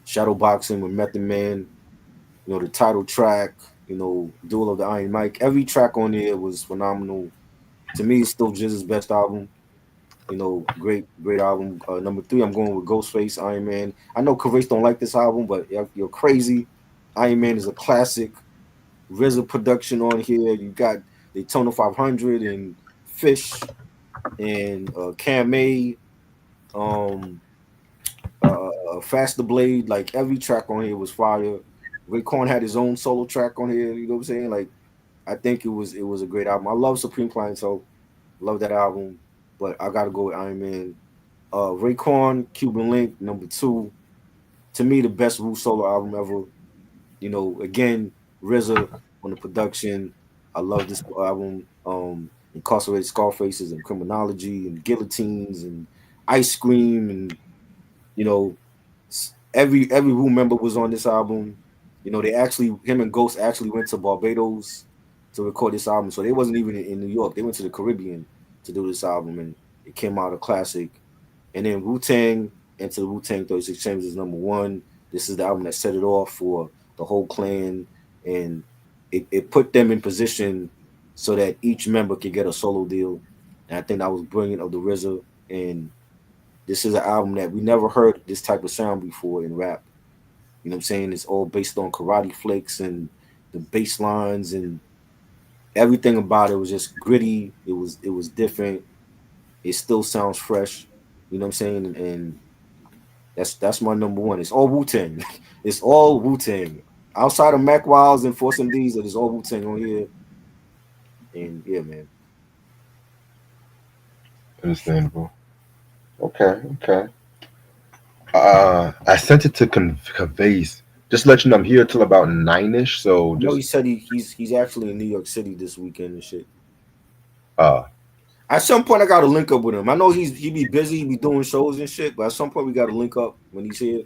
shadow boxing with Method Man. The title track, Duel of the Iron Mike. Every track on there was phenomenal. To me, it's still Jizz's best album. Great album. Number three, I'm going with Ghostface, Iron Man. I know Karace don't like this album, but you're crazy. Iron Man is a classic. RZA production on here. You got Daytona 500 and Fish and Cam um, Faster Blade. Like every track on here was fire. Raekwon had his own solo track on here. You know what I'm saying? Like I think it was a great album. I love Supreme Clientele. Love that album. But I gotta go with Iron Man. Raekwon, Cuban Link, number two. To me, the best Wu solo album ever. Again, RZA on the production. I love this album. Incarcerated Scarfaces and Criminology and Guillotines and Ice Cream, and you know every Wu member was on this album. They actually, him and Ghost actually went to Barbados to record this album, so they wasn't even in New York. They went to the Caribbean to do this album, and it came out a classic. And then Wu Tang, Into the Wu Tang 36 Chambers is number one. This is the album that set it off for the whole clan, and it put them in position so that each member could get a solo deal. And I think that was brilliant of the RZA. And this is an album that we never heard this type of sound before in rap. You know what I'm saying? It's all based on karate flicks and the bass lines and everything about it was just gritty. It was different. It still sounds fresh. You know what I'm saying? And that's my number one. It's all Wu Tang. It's all Wu Tang. Outside of Mac Wiles and Force MDs, it is all Wu Tang on here. And yeah, man. Understandable. Okay, okay. I sent it to Conveys. Just to let you know, I'm here till about 9ish. So I know he just said he's actually in New York City this weekend and shit. uh, At some point, I got to link up with him. I know he be busy, he be doing shows and shit, but at some point we got to link up when he's here.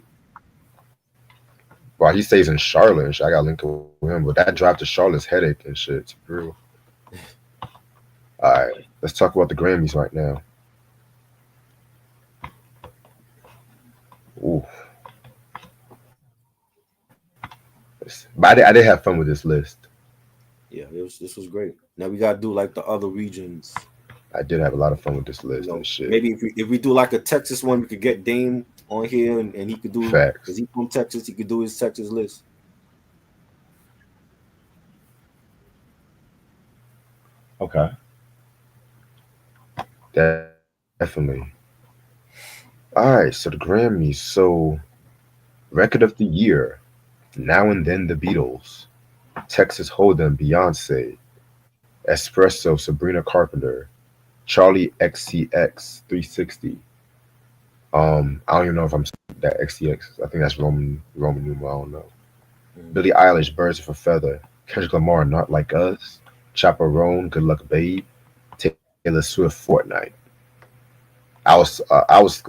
well, he stays in Charlotte and shit. I got linked with him, but that drive to Charlotte's headache and shit. It's real. All right, let's talk about the Grammys right now. Ooh, but I did have fun with this list. Yeah, this was great. Now we got to do like the other regions. I did have a lot of fun with this You list and know, shit. maybe if we do like a Texas one, we could get Dame on here and he could do because Facts. he from Texas, he could do his Texas list. Okay, definitely. All right, so the Grammys. So record of the year. Now and Then the Beatles, Texas Hold'em Beyonce, Espresso Sabrina Carpenter, Charlie XCX 360. I don't even know if I'm saying that XCX. I think that's Roman numeral. I don't know. Mm. Billie Eilish, Birds of a Feather, Kendrick Lamar, Not Like Us, Chaperone, Good Luck Babe, Taylor Swift, Fortnite. I was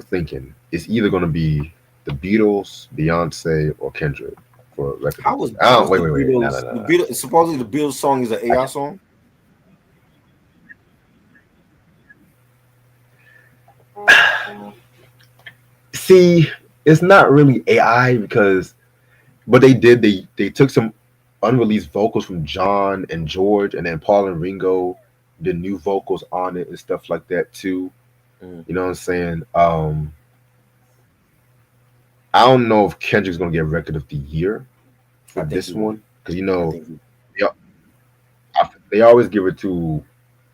thinking it's either gonna be the Beatles, Beyonce, or Kendrick for record of How the was year. how Oh was wait, the wait, wait, no, no, Beatles? no, The no. Beatles supposedly the Beatles song is an I AI song. see. It's not really AI because, but they took some unreleased vocals from John and George, and then Paul and Ringo did new vocals on it and stuff like that too. Mm. You know what I'm saying? I don't know if Kendrick's gonna get record of the year for I think this he will. one because I think he. they, they always give it to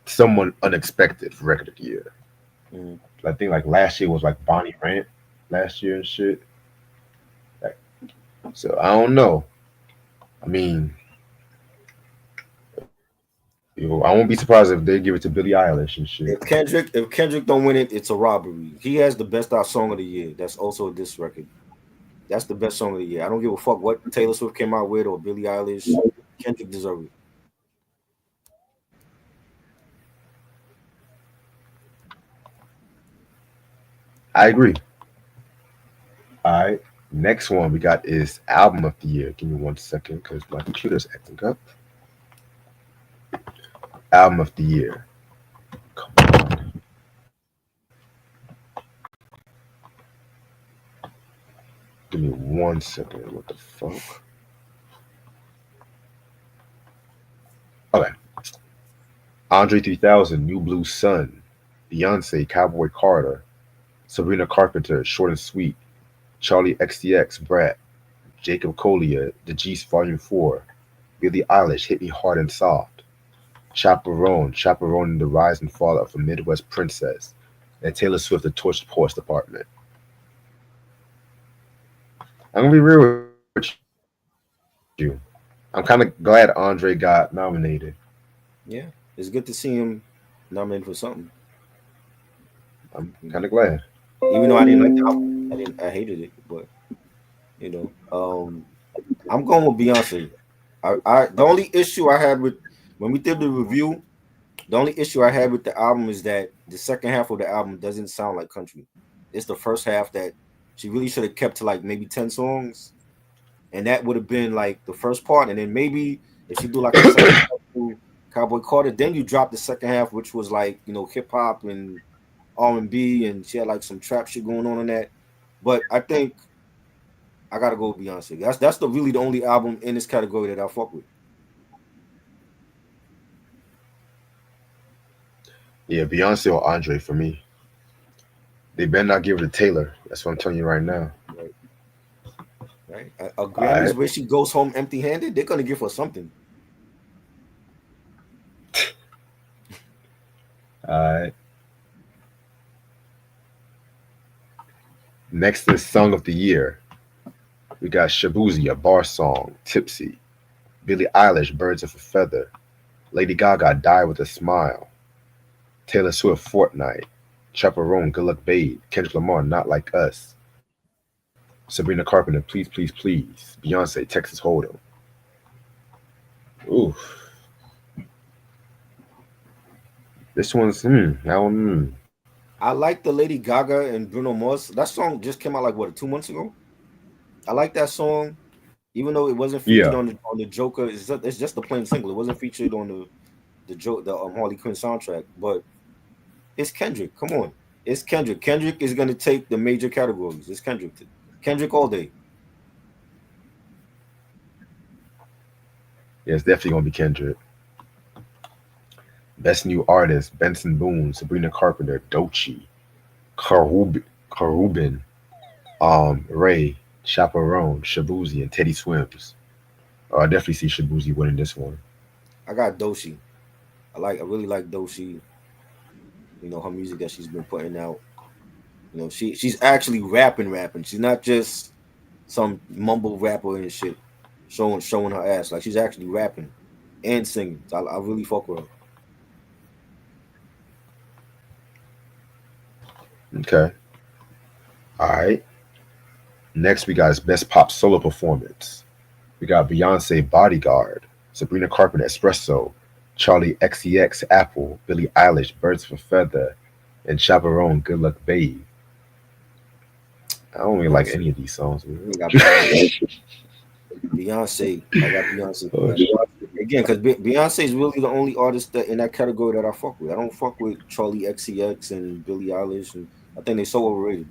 someone unexpected for record of the year. Mm. I think like last year was like Bonnie Rant last year and shit. Like, so I don't know. I mean, I won't be surprised if they give it to Billie Eilish and shit. If Kendrick don't win it, it's a robbery. He has the best out song of the year. That's also this record. That's the best song of the year. I don't give a fuck what Taylor Swift came out with or Billie Eilish. Kendrick deserves it. I agree. All right. Next one we got is album of the year. Give me 1 second because my computer's acting up. Album of the year. Come on. Give me 1 second. What the fuck? Okay. Andre 3000, New Blue Sun, Beyonce, Cowboy Carter, Sabrina Carpenter, Short and Sweet, Charlie XCX, Brat, Jacob Collier, The G's Volume 4, Billie Eilish, Hit Me Hard and Soft, Chaperone, The Rise and Fall of a Midwest Princess, and Taylor Swift, The Torch Porch Department. I'm gonna be real with you. I'm kind of glad Andre got nominated. Yeah, it's good to see him nominated for something. I'm kind of glad. Even though I didn't like the album, I hated it, but you know, I'm going with Beyonce. The only issue I had with when we did the review, the only issue I had with the album is that the second half of the album doesn't sound like country. It's the first half that she really should have kept to like maybe 10 songs, and that would have been like the first part, and then maybe if she do like a second half to Cowboy Carter, then you drop the second half, which was like hip hop and R&B, and she had like some trap shit going on in that. But I think I gotta go with Beyonce. That's the really the only album in this category that I fuck with. Yeah, Beyonce or Andre for me. They better not give it to Taylor. That's what I'm telling you right now. Right, right. A All right. Grammys where she goes home empty-handed, they're gonna give her something. All right. Next is Song of the Year. We got Shabuzi, A Bar Song, Tipsy. Billie Eilish, Birds of a Feather. Lady Gaga, Die with a Smile. Taylor Swift, Fortnite. Chaperone, Good Luck Babe. Kendrick Lamar, Not Like Us. Sabrina Carpenter, Please, Please, Please. Beyonce, Texas Hold'em. Ooh, this one's that one. I like the Lady Gaga and Bruno Mars. That song just came out like what 2 months ago. I like that song, even though it wasn't featured Yeah, on the Joker. It's just a plain single. It wasn't featured on the Harley Quinn soundtrack. But it's Kendrick. Come on, it's Kendrick. Kendrick is gonna take the major categories. It's Kendrick. Kendrick all day. yeah, it's definitely gonna be Kendrick. Best New Artist: Benson Boone, Sabrina Carpenter, Doechii, Karubin, Ray, Chaperone, Shabuzi, and Teddy Swims. I definitely see Shabuzi winning this one. I got Doshi. I really like Doshi. Her music that she's been putting out. She's actually rapping. She's not just some mumble rapper and shit, showing her ass. Like she's actually rapping and singing. So I really fuck with her. Okay. All right. Next, we got his Best Pop Solo Performance. We got Beyonce, Bodyguard, Sabrina Carpenter, Espresso, Charlie XCX, Apple, Billie Eilish, Birds of a Feather, and Chaperone, Good Luck Babe. I don't really like Beyonce. any of these songs. I got Beyonce. I got Beyonce for Oh, that. Again, because Beyonce is really the only artist that in that category that I fuck with. I don't fuck with Charlie XCX and Billie Eilish, and I think they're so overrated.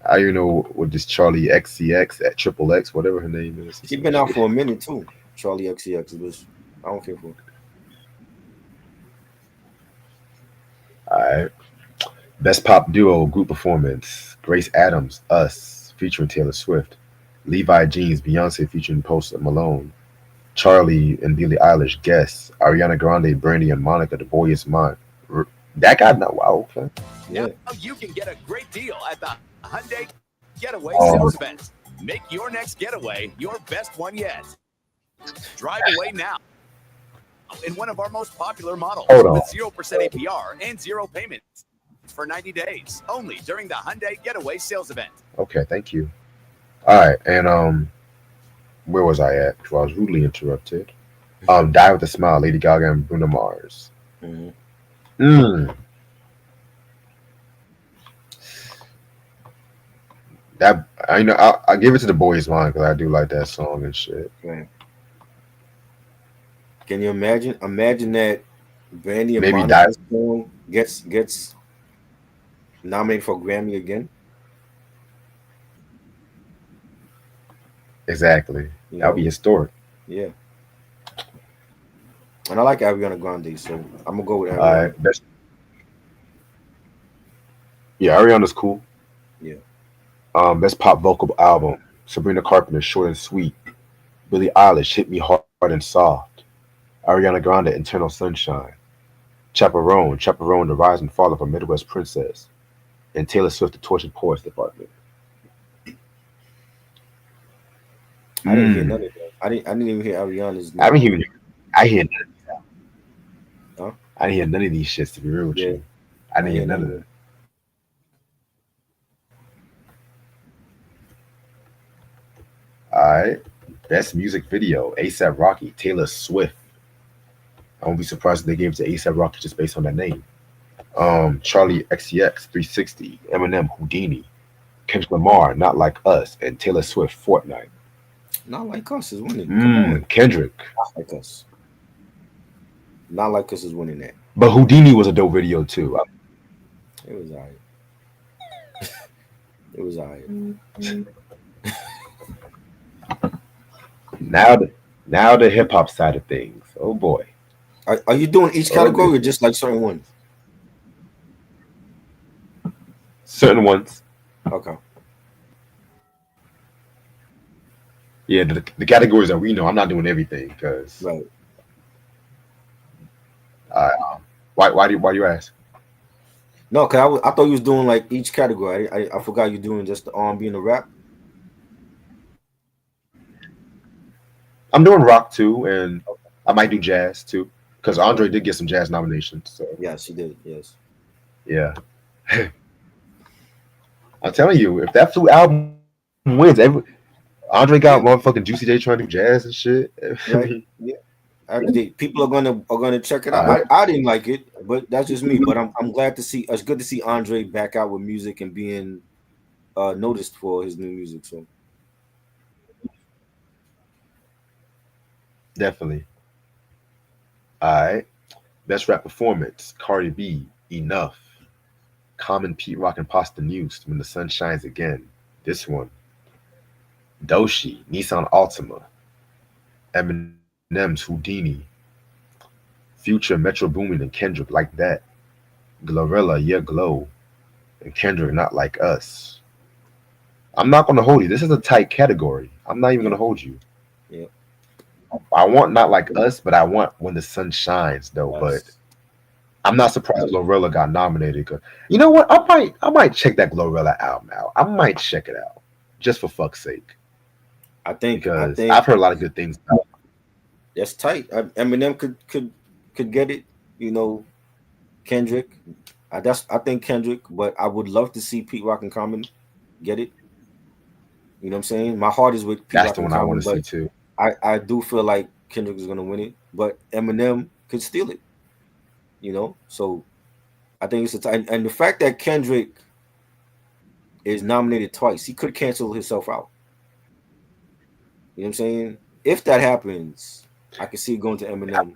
I you know with this Charlie XCX at Triple X, whatever her name is. She's been out for a minute too. Charlie XCX, but I don't care for her. All right. Best Pop Duo Group Performance: Grace Adams, Us, featuring Taylor Swift. Levi Jeans, Beyonce featuring Post Malone. Charlie and Billie Eilish, Guess. Ariana Grande, Brandy and Monica, The Boy Is Mine. That got no wow. Okay. Yeah, Now you can get a great deal at the Hyundai Getaway Oh, Sales Event. Make your next getaway your best one yet. Drive away now in one of our most popular models hold on. with 0% APR and zero payments for 90 days only during the Hyundai Getaway Sales Event. Okay, thank you. All right, and where was I at? Before I was rudely interrupted. Die with a Smile, Lady Gaga and Bruno Mars. hmm Mm, that I know. I give it to The Boy Is Mine because I do like that song and shit. right. Can you imagine? Imagine that Brandy and Maybe die Monica's song gets nominated for Grammy again. exactly. You That would be know, historic. yeah. And I like Ariana Grande, so I'm gonna go with All Ariana. right, best. Yeah, Ariana's cool. Yeah. Best pop vocal album: Sabrina Carpenter, Short and Sweet. Billie Eilish, Hit Me Hard and Soft. Ariana Grande, Eternal Sunshine. Chaperone, The Rise and Fall of a Midwest Princess. And Taylor Swift, The Tortured Poets Department. I didn't hear Mm. none of that. I didn't even hear Ariana's I new haven't album. even. I hear. Huh? I didn't hear none of these shits. To be real with Yeah, you, I I didn't didn't hear hear none none of of them. it. All right. Best music video: ASAP Rocky, Taylor Swift. I won't be surprised if they gave it to ASAP Rocky just based on that name. Charlie XCX, 360, Eminem, Houdini, Kendrick Lamar, Not Like Us, and Taylor Swift, Fortnite. Not like us is winning. Come on, Kendrick. not like us. Not like us is winning that. But Houdini was a dope video too. It was alright. It was alright. Now the hip hop side of things. Oh boy. Are you doing each Oh category or goodness. just like certain ones? Certain ones. Okay. Yeah, the categories that we know. I'm not doing everything because Right. uh, why do you ask? No, cause I thought you was doing like each category. I forgot you doing just the R&B and the rap. I'm doing rock too, and I might do jazz too because Okay. Andre did get some jazz nominations. So Yes, she did. Yes. yeah, I'm telling you, if that Flute album wins, Andre got Yeah. motherfucking Juicy J trying to do jazz and shit. I Right. mean, Yeah. People are gonna check it out. uh, I didn't like it, but that's just me. But I'm glad to see. It's good to see Andre back out with music and being noticed for his new music. So definitely. All right, best rap performance: Cardi B, Enough, Common, Pete Rock, and Pasta News. When the Sun Shines Again. This one, Doshi, Nissan Altima, Eminem's Houdini, Future, Metro Boomin, and Kendrick Like That, Glorilla, Yeah Glow, and Kendrick Not Like Us. I'm not gonna hold you. This is a tight category. I'm not even yeah, gonna hold you. yeah. I want Not Like Us, but I want When the Sun Shines though. But Yes. I'm not surprised Glorilla got nominated. 'Cause- you know what? I might check that Glorilla album out. I might check it out just for fuck's sake I because think I've heard a lot of good things about it. that's tight. Eminem could get it. You know, Kendrick. I think Kendrick, but I would love to see Pete Rock and Common get it. You know what I'm saying? My heart is with Pete That's Rock the and one I want Common, to see but too. I do feel like Kendrick is gonna win it. But Eminem could steal it. You know, so I think it's a and the fact that Kendrick is nominated twice, he could cancel himself out. You know what I'm saying? If that happens, I can see it going to Eminem.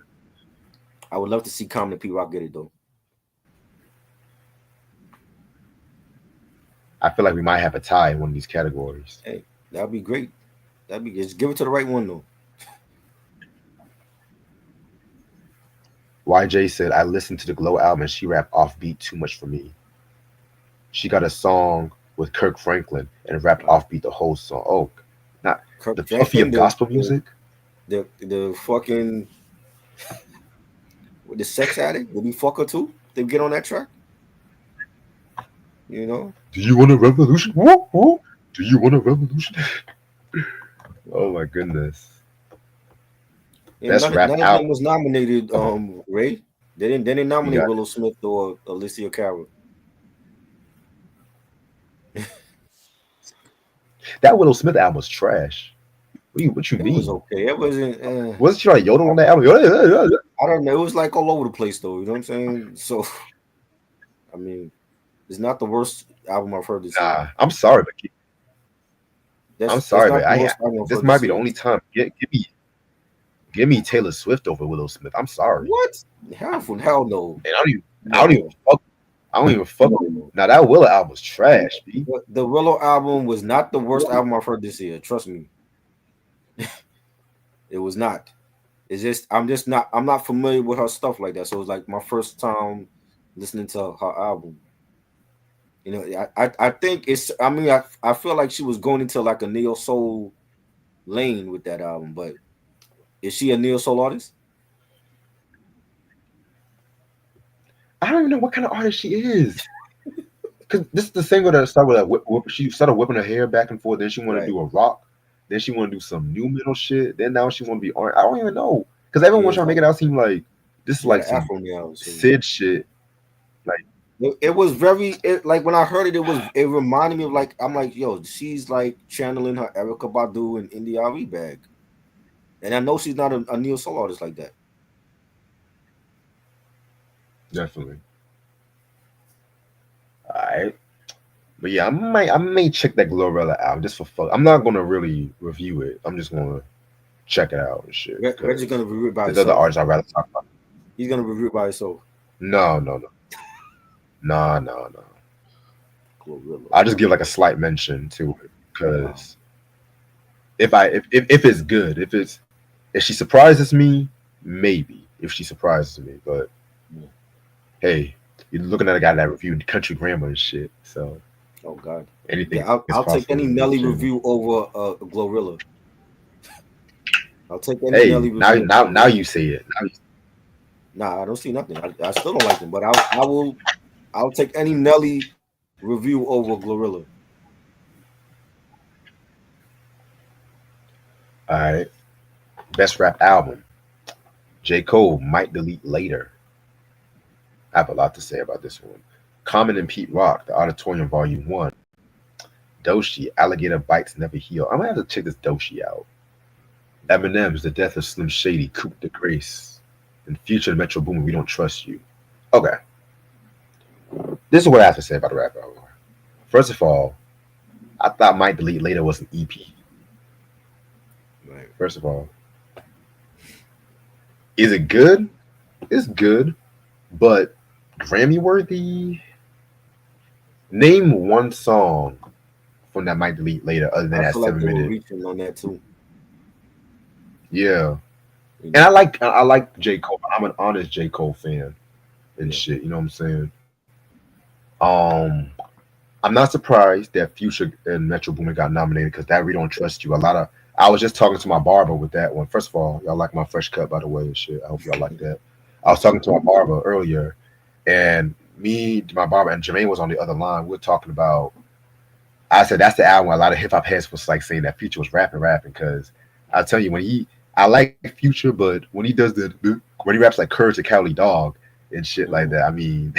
I would love to see Common and Pete Rock get it though. I feel like we might have a tie in one of these categories. Hey, that'd be great. That'd be just give it to the right one though. YJ said, I listened to the Glow album and she rapped offbeat too much for me. She got a song with Kirk Franklin and rapped Wow. offbeat the whole song. Oh, not Kirk the Puffy Franklin, of gospel music? the fucking with the sex addict, did he fuck her too? They get on that track, you know? Do you want a revolution? Woo, woo. Do you want a revolution? Oh my goodness. Yeah, Best rap none of them out. was nominated. Oh, Ray, they didn't you nominate got Willow Smith or Alicia Cara. that Willow Smith album was trash. What you It was mean? okay. It wasn't. Wasn't she like yodel on that album? I don't know. It was like all over the place though. You know what I'm saying? So I mean, it's not the worst album I've heard this year. Nah, I'm That's sorry, but not the worst album I've this heard might this be the year. only time. Give me Taylor Swift over Willow Smith. I'm sorry. What? Hell no. And No. I don't even fuck with. No. Now that Willow album was trash, B. The Willow album was not the worst album I've heard this year. Trust me, it was not. It's just I'm not familiar with her stuff like that. So it's like my first time listening to her album. You know, I think it's. I mean, I feel like she was going into like a neo soul lane with that album. But is she a neo soul artist? I don't even know what kind of artist she is. Cause this is the same way that started with that she started whipping her hair back and forth. Then she wanted to Right. do a rock. Then she wanted to do some new metal shit. Then now she want to be R. I don't even know. Cause everyone She was is trying to make like it out seem like this is she got like an some afro now. So Sid shit. Like it was like when I heard it, it reminded me of like I'm like, yo, she's like channeling her Erica Badu and Indie RE bag. And I know she's not a neo soul artist like that. definitely. All right. But yeah, I may check that Glorilla out just for fun. I'm not gonna really review it. I'm just gonna check it out and shit. Reggie's gonna Because review it by there's other himself. artists I'd rather talk about. He's gonna review it by himself. No, no, no. No, no, no. Glorilla. I'll just give like a slight mention to it Wow. because if it's good, if she surprises me, maybe if she surprises me. But Yeah. hey, you're looking at a guy that reviewed country grammar and shit, so Oh God. anything Yeah, is I'll possible take in any this Nelly channel. review over Glorilla. I'll take any Hey, Nelly review now over. you say it. Nah, I don't see nothing. I still don't like them, but I'll take any Nelly review over Glorilla. All right, best rap album. J. Cole might delete later. I have a lot to say about this one. Common and Pete Rock, The Auditorium Volume 1. Doshi, Alligator Bites Never Heal. I'm gonna have to check this Doshi out. Eminem's The Death of Slim Shady, Coup de Grace. And Future and Metro Boomin, We Don't Trust You. Okay, this is what I have to say about the rap album. First of all, I thought Might Delete Later was an EP. Right. First of all, is it good? It's good, but Grammy worthy? Name one song from that Might Delete Later other than I that feel like seven they were minute. reaching on that too. Yeah. You And know. I like J. Cole. I'm an honest J. Cole fan and Yeah. shit, you know what I'm saying? Um I'm not surprised that Future and Metro Boomin got nominated because that We Don't Trust You. I was just talking to my barber with that one. First of all, y'all like my fresh cut by the way and shit. I hope y'all like that. I was talking to my barber earlier and me, my barber, and Jermaine was on the other line. We were talking about I said that's the album a lot of hip hop heads was like saying that Future was rapping because I'll tell you I like Future, but when he does when he raps like Courage the Cowardly Dog and shit like Mhm. that, I mean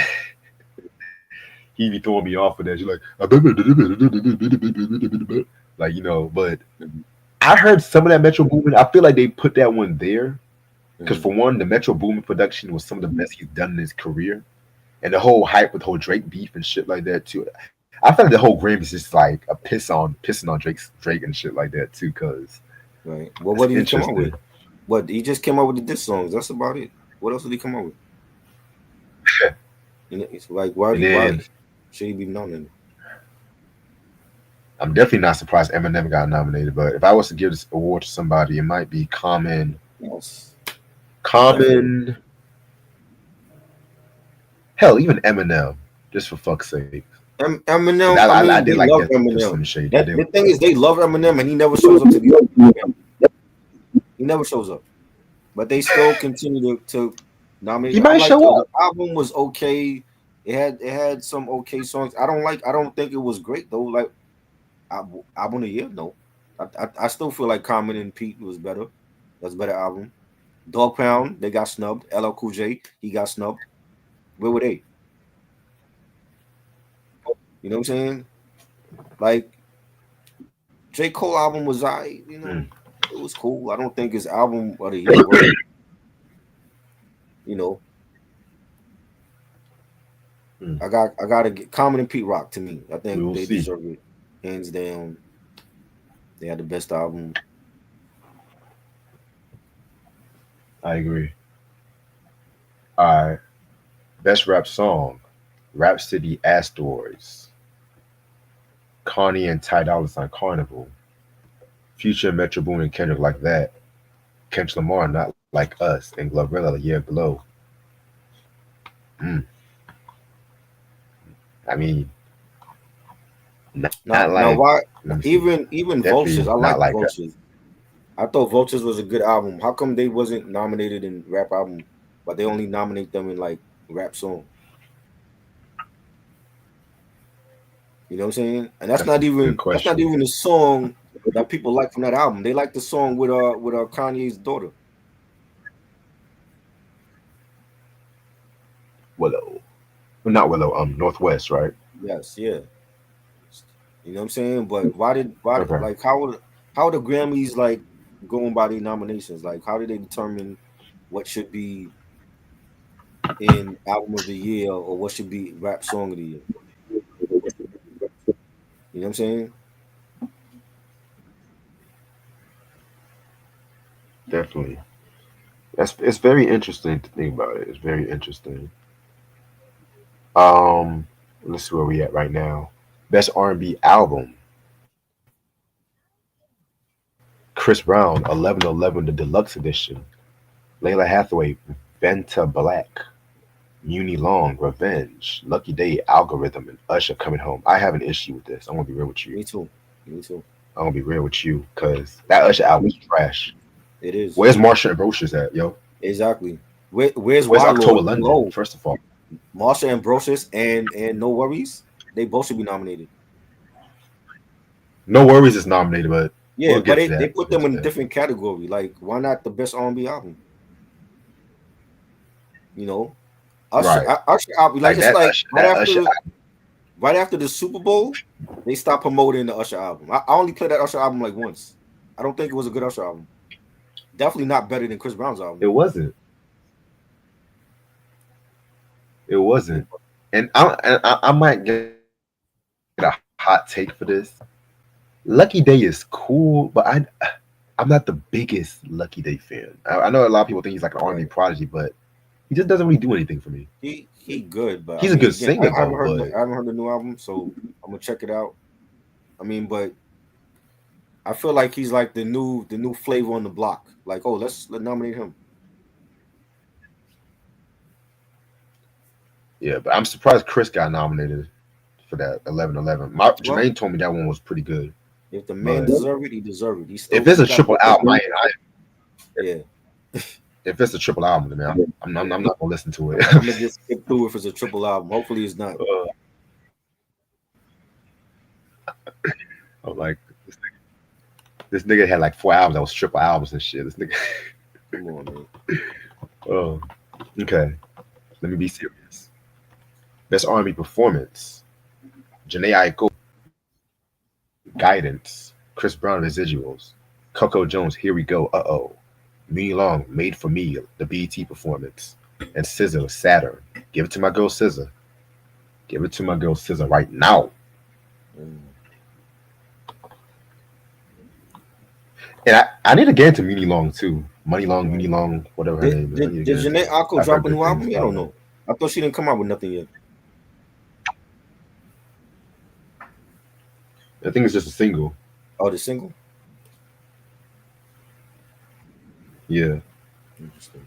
he be throwing me off with that. You're like like but Mhm. I heard some of that Metro Boomin. I feel like they put that one there because Mhm. for one, the Metro Boomin production was some of the best he's done in his career, and the whole hype with the whole Drake beef and shit like that too. I feel like the whole Grammy is just like a pissing on Drake and shit like that too. Cause Right. Well, it's what did he come up with? interesting. What he just came up with the diss songs. That's about it. What else did he come up with? And it's like And why then should he be nominated? I'm definitely not surprised Eminem got nominated. But if I was to give this award to somebody, it might be Yes. Definitely. Common. Hell, even Eminem, just for fuck's sake. Because Eminem, I I mean, did they like love Death of Slim Eminem. Shady. I That did. the thing is, they love Eminem, and he never shows up to the. He never shows up, but they still continue to nominate. He I might like show the up. album was okay. It had some okay songs. I don't think it was great though. Like album of the year, no. I still feel like Common and Pete was better. That's a better album. Dog Pound, they got snubbed. LL Cool J, he got snubbed. Where were they? You know what I'm saying? Like J. Cole album was Mm, it was cool. I don't think his album of the year worthy. You know, mm. I gotta get Common and Pete Rock to me. I We think will they see. deserve it. Hands down. They had the best album. I agree. All right. Best rap song: Rap City Asteroids, Kanye and Ty Dolla Sign Carnival, Future, Metro Boomin, and Kendrick Like That, Kendrick Lamar Not Like Us, and Glorilla Yeah Glow. Mm. I mean, not Now like why let me see. even Vultures, Definitely I not like like Vultures. I thought Vultures was a good album. How come they wasn't nominated in rap album, but they only nominate them in like rap song? You know what I'm saying? And that's a good that's not question. even a song that people like from that album. They like the song with Kanye's daughter. Willow, not Willow. Northwest, right? Yes, yeah. You know what I'm saying? But why Okay. like how the Grammys like going by the nominations? Like how do they determine what should be in album of the year or what should be rap song of the year? You know what I'm saying? Definitely. It's very interesting to think about it. It's very interesting. Um, let's see where we at right now. Best R&B album: Chris Brown, 1111, the deluxe edition. Layla Hathaway, Venta Black. Muni Long, Revenge. Lucky Day, Algorithm, and Usher, Coming Home. I have an issue with this. I'm gonna be real with you. Me too. Me too. I'm gonna be real with you, cause that Usher album is trash. It is. Where's Marsha and Brochus at, yo? Exactly. Where's Where's October Wallow? London? Oh, First of all, Marsha Ambrosius and No Worries. They both should be nominated. No Worries is nominated, but Yeah, we'll but get to they that put them in a eventually. different category. Like, why not the best R&B album? You know, Right, Usher album. Like, like it's that like Usher, that Usher. right after the Super Bowl, they stopped promoting the Usher album. I only played that Usher album like once. I don't think it was a good Usher album. Definitely not better than Chris Brown's album. It wasn't. It wasn't. And I might get a hot take for this. Lucky Day is cool, but I'm not the biggest Lucky Day fan. I know a lot of people think he's like an R&B Right. prodigy, but he just doesn't really do anything for me. He good, but I He's a mean, good again, singer I haven't though, heard but I haven't heard the new album, so I'm gonna check it out. I mean, but I feel like he's like the new flavor on the block. Like, oh, let's nominate him. yeah, but I'm surprised Chris got nominated for that 1111. My Well, Jermaine told me that one was pretty good, if the man but deserve it, he deserve it. if it's He a got triple album, yeah. if it's a triple album, then I'm not gonna listen to it. I'm gonna just skip through if it's a triple album. Hopefully, it's not. I'm like, this nigga had like 4 albums that was triple albums and shit. This nigga. Come on, man. Oh, okay. Let me be serious. Best R&B performance: Janae Aiko, Guidance, Chris Brown, Residuals, Coco Jones, Here We Go, Me Long, Made for Me, the BET performance, and SZA, Saturn. Give it to my girl SZA. Give it to my girl SZA right now. Mm. And I need to get into Muni Long too. Money Long, Muni Long, whatever her name is. I need to Did get into Janae it. Aiko I've drop heard a good new things album? I about don't her. know. I thought she didn't come out with nothing yet. I think it's just a single. Oh, the single. Yeah. Interesting.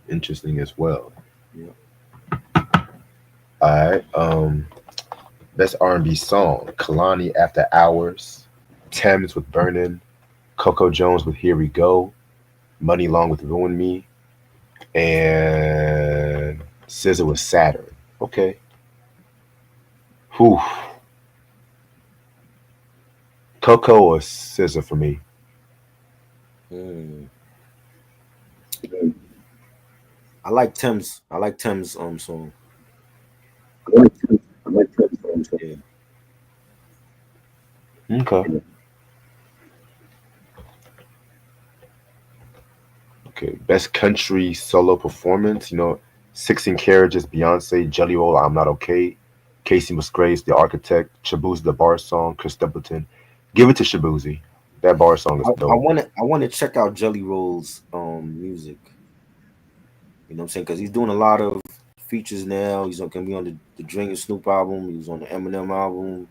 Interesting as well. Yeah. All right. Best R&B song: Kalani, After Hours, Thames with Burnin', Coco Jones with Here We Go, Money Long with Ruin Me, and SZA with Saturn. Okay. Whew. Coco or SZA for me. Mm. I like Thames. I like Thames song. Yeah. Okay. Okay. Best country solo performance: 16 Carriages, Beyonce, Jelly Roll, I'm Not Okay, Casey Musgraves, The Architect, Shabuzi, the Bar Song, Chris Stapleton. Give it to Shabuzi. That bar song is I dope. wanna check out Jelly Roll's music. You know what I'm saying? Because he's doing a lot of features now. He's gonna be on the Dre and Snoop album. He was on the Eminem album.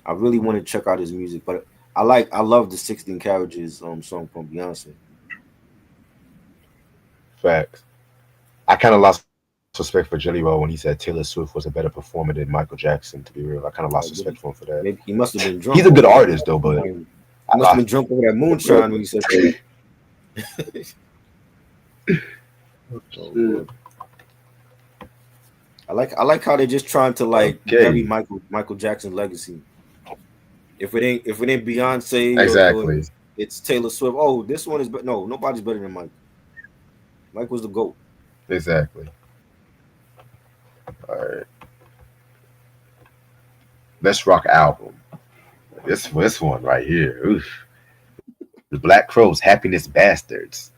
I really want to check out his music, but I love the 16 Carriages song from Beyonce. Facts. I kind of lost respect for Jelly Roll when he said Taylor Swift was a better performer than Michael Jackson. To be real, I kind of lost respect for him for that. Maybe he must have been drunk. He's a good artist though, but He I must have been lost. drunk over that moonshine when he said that. Oh, Lord. I like how they're just trying to like bury Okay. Michael Jackson's legacy. If it ain't Beyonce or Exactly. it's Taylor Swift. Oh, this one is no, nobody's better than Mike. Mike was the GOAT. Exactly. All right. Best rock album. This one right here. Oof. The Black Crowes, Happiness Bastards,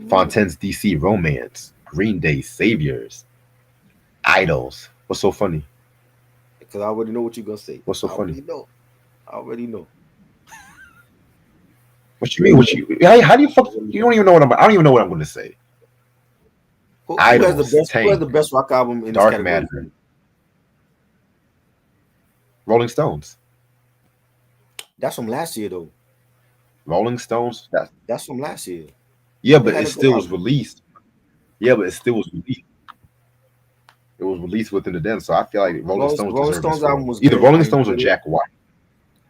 Fontaine's DC Romance, Green Day, Saviors, Idols. What's so funny? Because I already know what you're gonna say. What's so I funny? already know. I already know. What you mean? How do you fuck? You don't even know what I don't even know what I'm going to say. Who has the Idols, best? Who has the Tank, best rock album in this Dark category for Matter, you? Rolling Stones. That's from last year though. Rolling Stones. That's from last year. Yeah, They but had it a good still was album. released. Yeah, but it still was released. It was released within the den, so I feel like Rolling Stones Rolling deserve this Stones album one. was Either good. Rolling I Stones or enjoyed it. Jack White.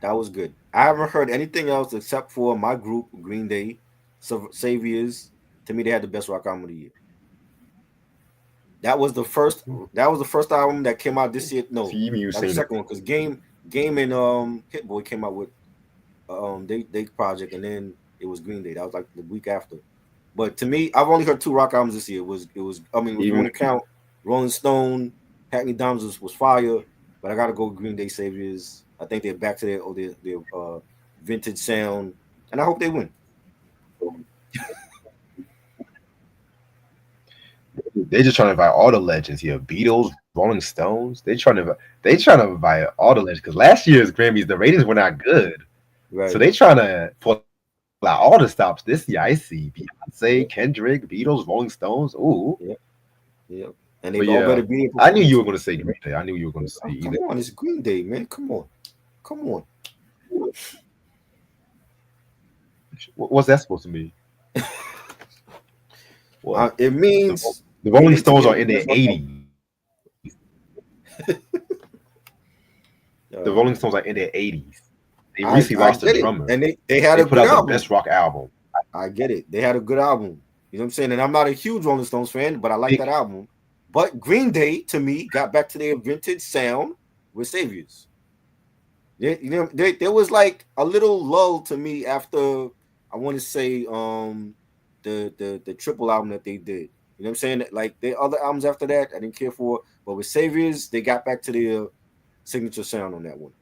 That was good. I haven't heard anything else except for my group, Green Day, Saviors. To me, they had the best rock album of the year. That was the first. That was the first album that came out this year. No, See, even you that's the saying it. second one because Game and Hit Boy came out with they project, and then it was Green Day. That was like the week after. But to me, I've only heard two rock albums this year. It was I mean, if you Even want to count Rolling Stone, Hackney Diamonds was fire, but I gotta go Green Day Saviors. I think they're back to their vintage sound, and I hope they win. they just trying to invite all the legends here. Beatles, Rolling Stones. They trying to invite all the legends because last year's Grammys the ratings were not good. So Right. they trying to pull out all the stops this year. I see Beyonce, Kendrick, Beatles, Rolling Stones. Ooh, Yep. Yep. And they but all yeah, better be in I knew you performance. were going to say Green Day. I knew you were going to say Oh, either. come on, it's Green Day, man. Come on. Come on. What's that supposed to mean? What? It The, means the they Rolling need to Stones get are the in their best rock album. 80s. The Uh, Rolling Stones are in their 80s. They I recently I lost a get it, drummer. and they had They a put good out the album. best rock album. I get it. They had a good album. You know what I'm saying? And I'm not a huge Rolling Stones fan, but I like that album. But Green Day, to me, got back to their vintage sound with Saviors. There was like a little lull to me after I want to say the triple album that they did. You know what I'm saying? Like the other albums after that, I didn't care for. But with Saviors, they got back to their signature sound on that one.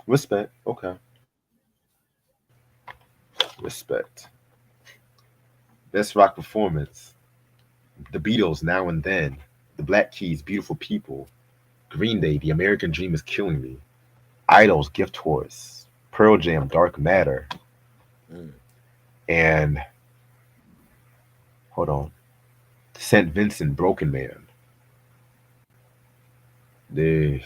Respect. Okay. Respect. Best rock performance. The Beatles, Now and Then. The Black Keys, Beautiful People. Green Day, The American Dream is Killing Me. Idols, Gift Horse. Pearl Jam, Dark Matter. Mm. And hold on. St. Vincent, Broken Man. The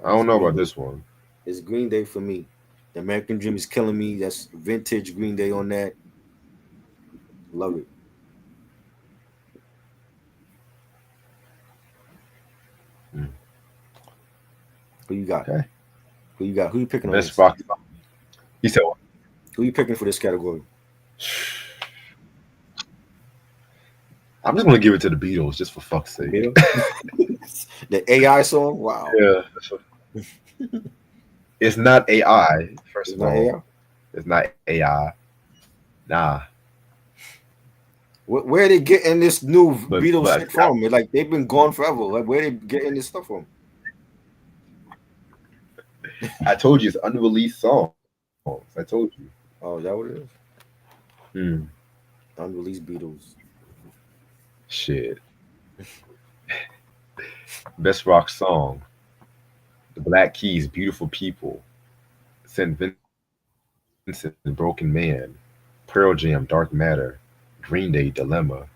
I It's don't know Green about Day. this one. It's Green Day for me. The American Dream is killing me. That's vintage Green Day on that. Love it. Mm. Who you got? Okay. Who you got? Who you picking on Best this? rock. He said, what? Who you picking for this category? I'm just gonna give it to the Beatles just for fuck's sake. The AI song? Wow. Yeah. It's not AI, first It's of not all. AI? It's not AI. Nah. Where are they getting this new But Beatles but shit from? Like they've been gone forever. Like where they getting this stuff from? I told you it's unreleased songs. I told you. Oh, is that what it is? Hmm. Unreleased Beatles. Shit. Best rock song. The Black Keys, Beautiful People. St. Vincent, Broken Man. Pearl Jam, Dark Matter. Green Day, Dilemma.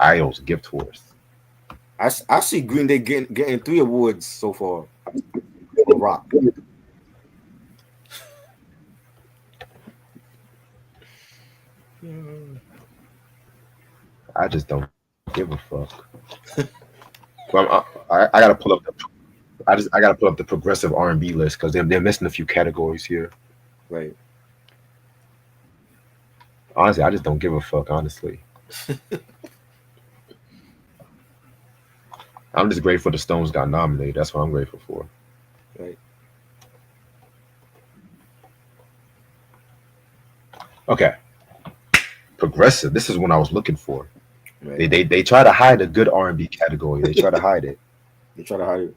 Idols, Gift Horse. I see Green Day getting 3 awards so far. For rock. I just don't give a fuck. Well, I gotta pull up the. I gotta pull up the progressive R&B list because they're missing a few categories here. Right. Honestly, I just don't give a fuck. Honestly, I'm just grateful the Stones got nominated. That's what I'm grateful for. Right. Okay, progressive. This is what I was looking for. Right. They try to hide a good R&B category. They try to hide it. They try to hide it.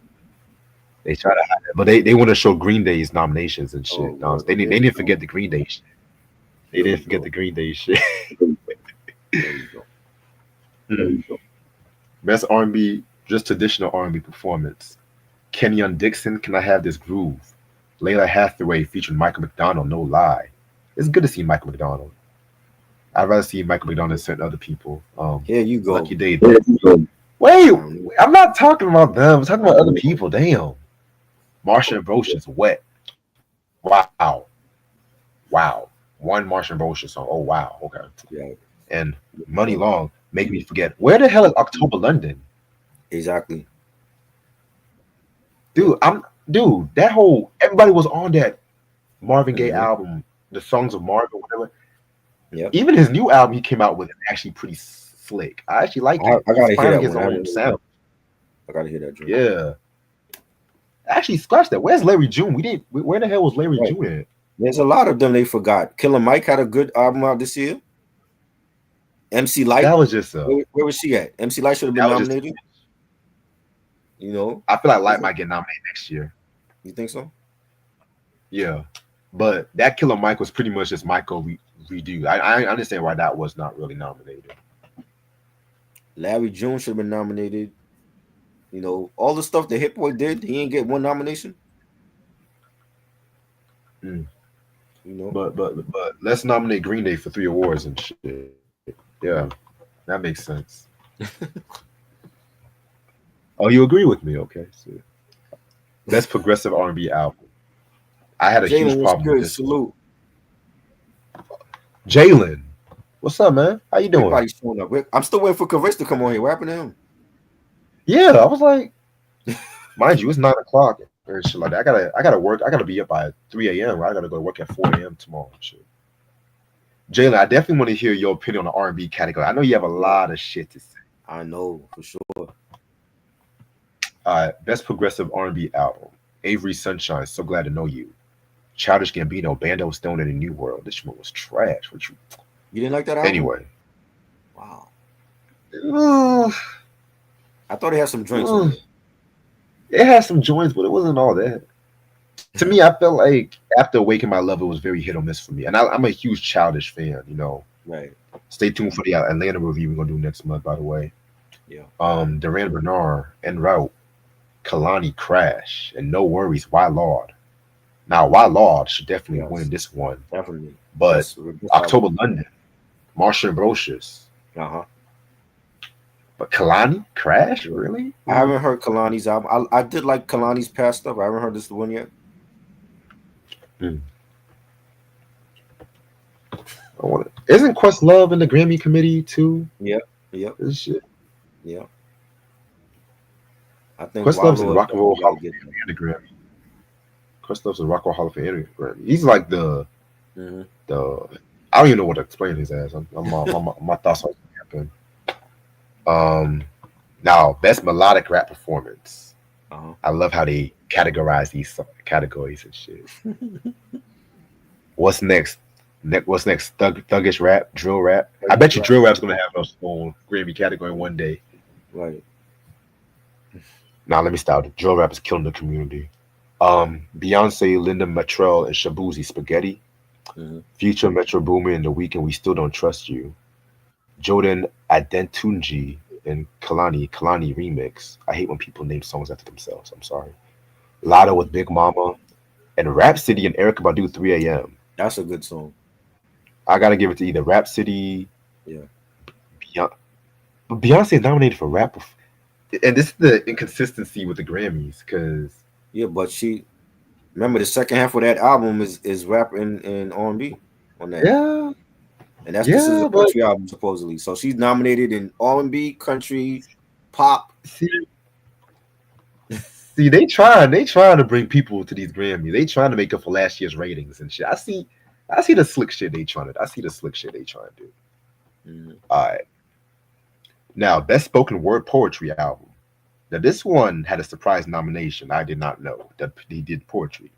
They try to hide it, but they want to show Green Day's nominations and shit. Oh, No, well, they there didn't you forget the Green Day shit. They There didn't you forget go. the Green Day shit. There you go. Mm. Best R&B, just traditional R&B performance. Kenyon Dixon, Can I Have This Groove? Layla Hathaway featuring Michael McDonald, No Lie. It's good to see Michael McDonald. I'd rather see Michael McDonald sent other people. Here you Lucky go. Day. Wait, Um, I'm not talking about them. I'm talking about other people. Damn. Martian Ambrosius, wet. Wow. Wow. One Martian Ambrosius song. Oh wow. Okay. yeah, And Money Long make me forget. Where the hell is October London? exactly. Dude, Yep. that whole everybody was on that Marvin Gaye Hmm. album, the songs of Marvin, whatever. Yep. Even his new album he came out with is actually pretty slick. I actually like it. I He's gotta hear finding that his one. I own haven't heard sound. I gotta hear that joint. Yeah. Actually, scratch that. Where's Larry June? We didn't. Where the hell was Larry Right. June at? There's a lot of them they forgot. Killer Mike had a good album out this year. MC Light, That was just where was she at? MC Light should have been that was just. nominated. You know, I feel like Light There's might get nominated next year. you think so? Yeah, but that Killer Mike was pretty much just Michael redo. I understand why that was not really nominated. Larry June should have been nominated. You know, all the stuff that Hit Boy did, he ain't get one nomination. Mm. You know, But let's nominate Green Day for 3 awards and shit. Yeah, that makes sense. Oh, you agree with me? Okay. So, best progressive R&B album. I had a huge Jalen was problem with good. this one. Salute. Jalen, what's up, man? How you doing? Everybody's showing up. I'm still waiting for Karis to come on here. What happened to him? Yeah, I was like, mind you, it's 9 o'clock or shit like that. I gotta work. I gotta be up by 3 a.m. I gotta go to work at 4 a.m. tomorrow. And shit. Jalen, I definitely want to hear your opinion on the R&B category. I know you have a lot of shit to say. I know for sure. Best progressive R&B album: Avery Sunshine, So Glad to Know You. Childish Gambino, Bando Stone in a New World. This one was trash. What you? You didn't like that album? Anyway, Wow. uh, I thought he had some drinks on there. it had some joints, but it wasn't all that. To me, I felt like after Awaken My Love, it was very hit or miss for me. And I'm a huge Childish fan. You know, Right. stay tuned for the Atlanta review we're gonna do next month. By the way, Yeah. Duran Bernard, En Route, Kalani, Crash, and No Worries. Why Lord? Now, Why Lord should definitely Yes. win this one, Definitely. but October London, Martian Ambrosius, Uh-huh. but Kalani, Crash, Yeah. really? I haven't heard Kalani's album. I did like Kalani's past stuff. I haven't heard this one yet. Isn't Questlove in the Grammy committee too? Yep. Yep. This shit. Yep. I think Questlove's in Wallow Rock and Roll Hall gotta of get Fame and the Grammy. Questlove's in Rock and Roll Hall of Fame and the Grammy. He's like the hmm I don't even know what to explain his ass. My thoughts on happen. Now best melodic rap performance. Uh-huh. I love how they categorize these categories and shit. What's next? What's next? Thuggish rap, drill rap. I bet you drill rap's gonna have its own Grammy category one day. Right. Now let me stop. Drill rap is killing the community. Beyonce, Linda Matrell, and Shabuzi Spaghetti. Mhm. Future Metro Boomin and The Weeknd, We Still Don't Trust You. Jordan Adentunji and Kalani remix. I hate when people name songs after themselves. I'm sorry. Lotto with Big Mama and Rhapsody and Erykah Badu 3 a.m. That's a good song. I gotta give it to either Rhapsody. Yeah. Beyonce is nominated for rap, and this is the inconsistency with the Grammys because Yeah, but she remember the second half of that album is rap and R&B on that. yeah, And this is a but country album supposedly. So she's nominated in R&B, country, pop. see, they trying to bring people to these Grammys. They trying to make up for last year's ratings and shit. I see the slick shit they trying to. I see the slick shit they trying to do. Mhm. All right. Now, best spoken word poetry album. Now, this one had a surprise nomination. I did not know that he did poetry.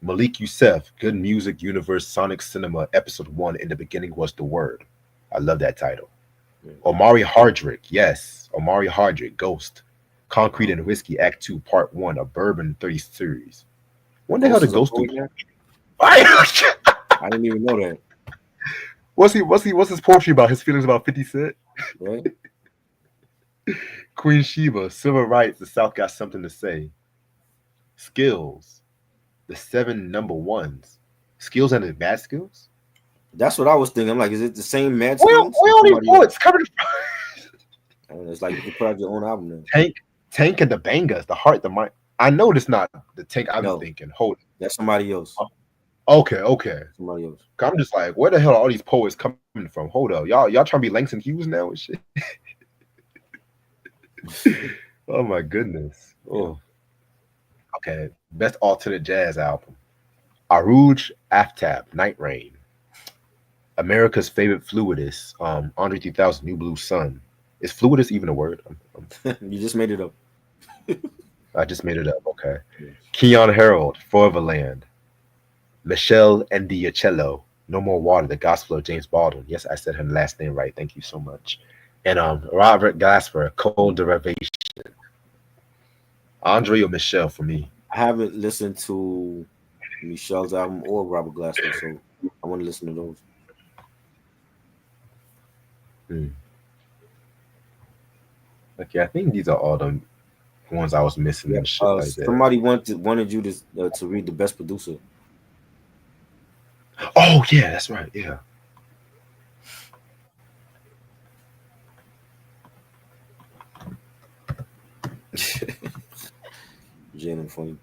Malik Youssef, Good Music Universe Sonic Cinema Episode 1, In the Beginning Was the Word. I love that title. Omari Hardrick, yes. Omari Hardrick, Ghost. Concrete and Whiskey, Act 2, Part 1, a Bourbon 30 series. When the hell did Ghost do? I didn't even know that. What's his poetry about? His feelings about 50 Cent? Right? Queen Sheba, Civil Rights, the South Got Something to Say. Skills, the 7 number ones. Skills and his bad skills? That's what I was thinking. I'm like, is it the same Mad Where Skillings or all these somebody else? poets coming from? And it's like you could put out your own album now. Tank and the Bangers, the heart, the mind. I know it's not the Tank I'm No, thinking. Hold it. that's somebody else. Okay. Somebody else. I'm just like, where the hell are all these poets coming from? Hold up. Y'all trying to be Langston Hughes now and shit? Oh my goodness. Oh. Okay. Best alternate jazz album. Aruj Aftab, Night Rain. America's favorite fluidist, Andre 3000, New Blue Sun. Is fluidist even a word? You just made it up. I just made it up. Okay. Yes. Keon Harold, Foreverland. Michelle Endiacello, No More Water, The Gospel of James Baldwin. Yes, I said her last name right. Thank you so much. And Robert Glasper, Cold Derivation. Andre or Michelle for me. I haven't listened to Michelle's album or Robert Glasper, so I want to listen to those. Okay, I think these are all the ones I was missing and shit like that. Somebody wanted you to read the best producer. Oh yeah, that's right. Yeah. Jalen funny.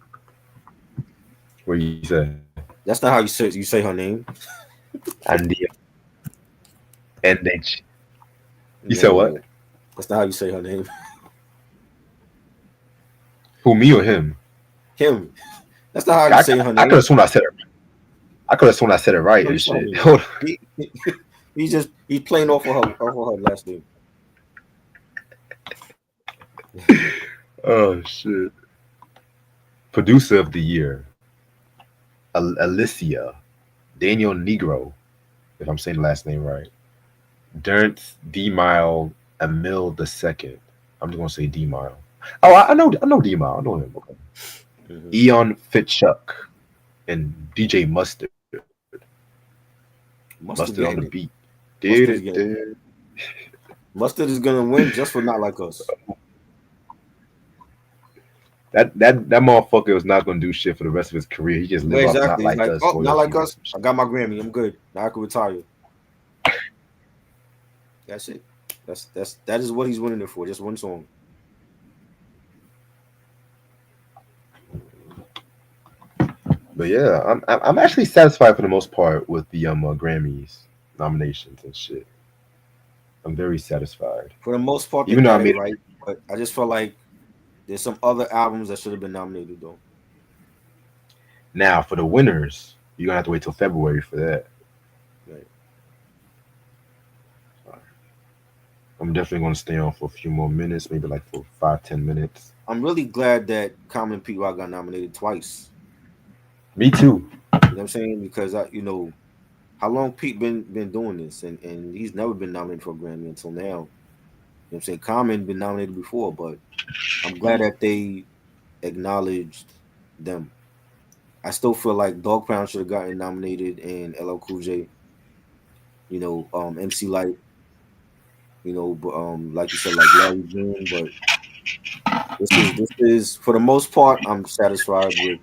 What you say? That's not how you say her name. And the NH. You No, said what? That's not how you say her name. Who, me or him? Him. That's not how you say her name. I could have sworn I said it. I could have sworn I said it right and shit. He's playing off of her last name. Oh shit. Producer of the year. Alicia. Daniel Negro, if I'm saying the last name right. Durnt D Mile Emil II. I'm just gonna say D Mile. Oh, I know D Mile. I know him. Okay. Mm-hmm. Eon Fitchuck and DJ Mustard. Mustard on the beat. Mustard is gonna win just for Not Like Us. That motherfucker was not gonna do shit for the rest of his career. He just lived off Not Like Us. Oh, Not Like Us. I got my Grammy. I'm good. Now I can retire. That's it. That is what he's winning it for. Just one song. But yeah, I'm actually satisfied for the most part with the Grammys nominations and shit. I'm very satisfied for the most part. Even though I made it right, but I just felt like there's some other albums that should have been nominated though. Now for the winners, you're gonna have to wait till February for that. Right. I'm definitely gonna stay on for a few more minutes, maybe like for 5-10 minutes. I'm really glad that Common and Pete Rock got nominated twice. Me too. You know what I'm saying? Because how long Pete been doing this, and he's never been nominated for a Grammy until now. You know what I'm saying? Common been nominated before, but I'm glad that they acknowledged them. I still feel like Dog Pound should have gotten nominated, and LL Cool J. You know, MC Lyte. You know, but like you said, like Larry June. But this is for the most part, I'm satisfied with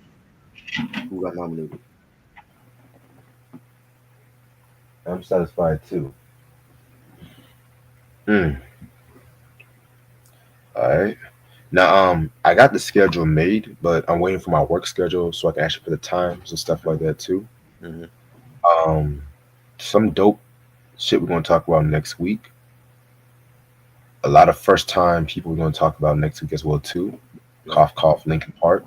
who got nominated. I'm satisfied too. All right. Now, I got the schedule made, but I'm waiting for my work schedule so I can actually put the times and stuff like that too. Mm-hmm. Some dope shit we're gonna talk about next week. A lot of first time people we're gonna talk about next week as well too. Cough Cough, Linkin Park.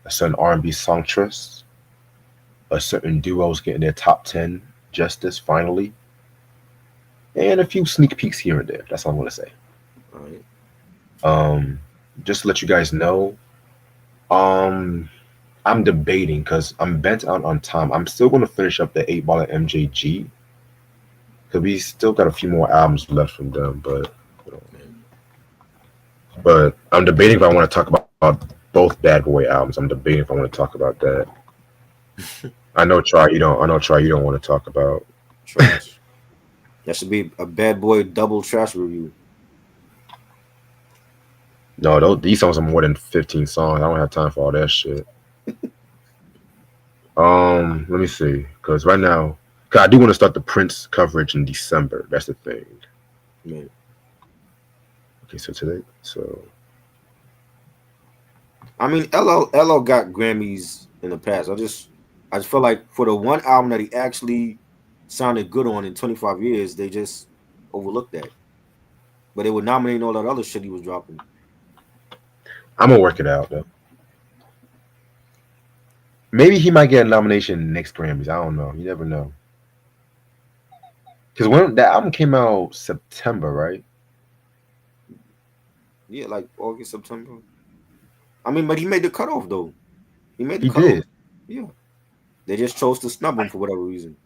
A certain R&B songstress. A certain duos getting their top 10 justice finally. And a few sneak peeks here and there. That's all I'm gonna say. All right. Just to let you guys know, I'm debating because I'm bent out on time. I'm still going to finish up the 8 Ball at MJG because we still got a few more albums left from them. But I'm debating if I want to talk about both Bad Boy albums. I'm debating if I want to talk about that. I know Try you don't want to talk about trash. That should be a Bad Boy double trash review. No, these songs are more than 15 songs. I don't have time for all that shit. Let me see. Because right now, 'Cause I do want to start the Prince coverage in December. That's the thing. Man. Okay, so today, so I mean, LL got Grammys in the past. I just feel like for the one album that he actually sounded good on in 25 years, they just overlooked that. But they were nominating all that other shit he was dropping. I'm gonna work it out though. Maybe he might get a nomination next Grammys. I don't know. You never know. Because when that album came out September, right? Yeah, like August, September. I mean, but he made the cutoff though. He made the He cutoff. did Yeah. They just chose to snub him for whatever reason.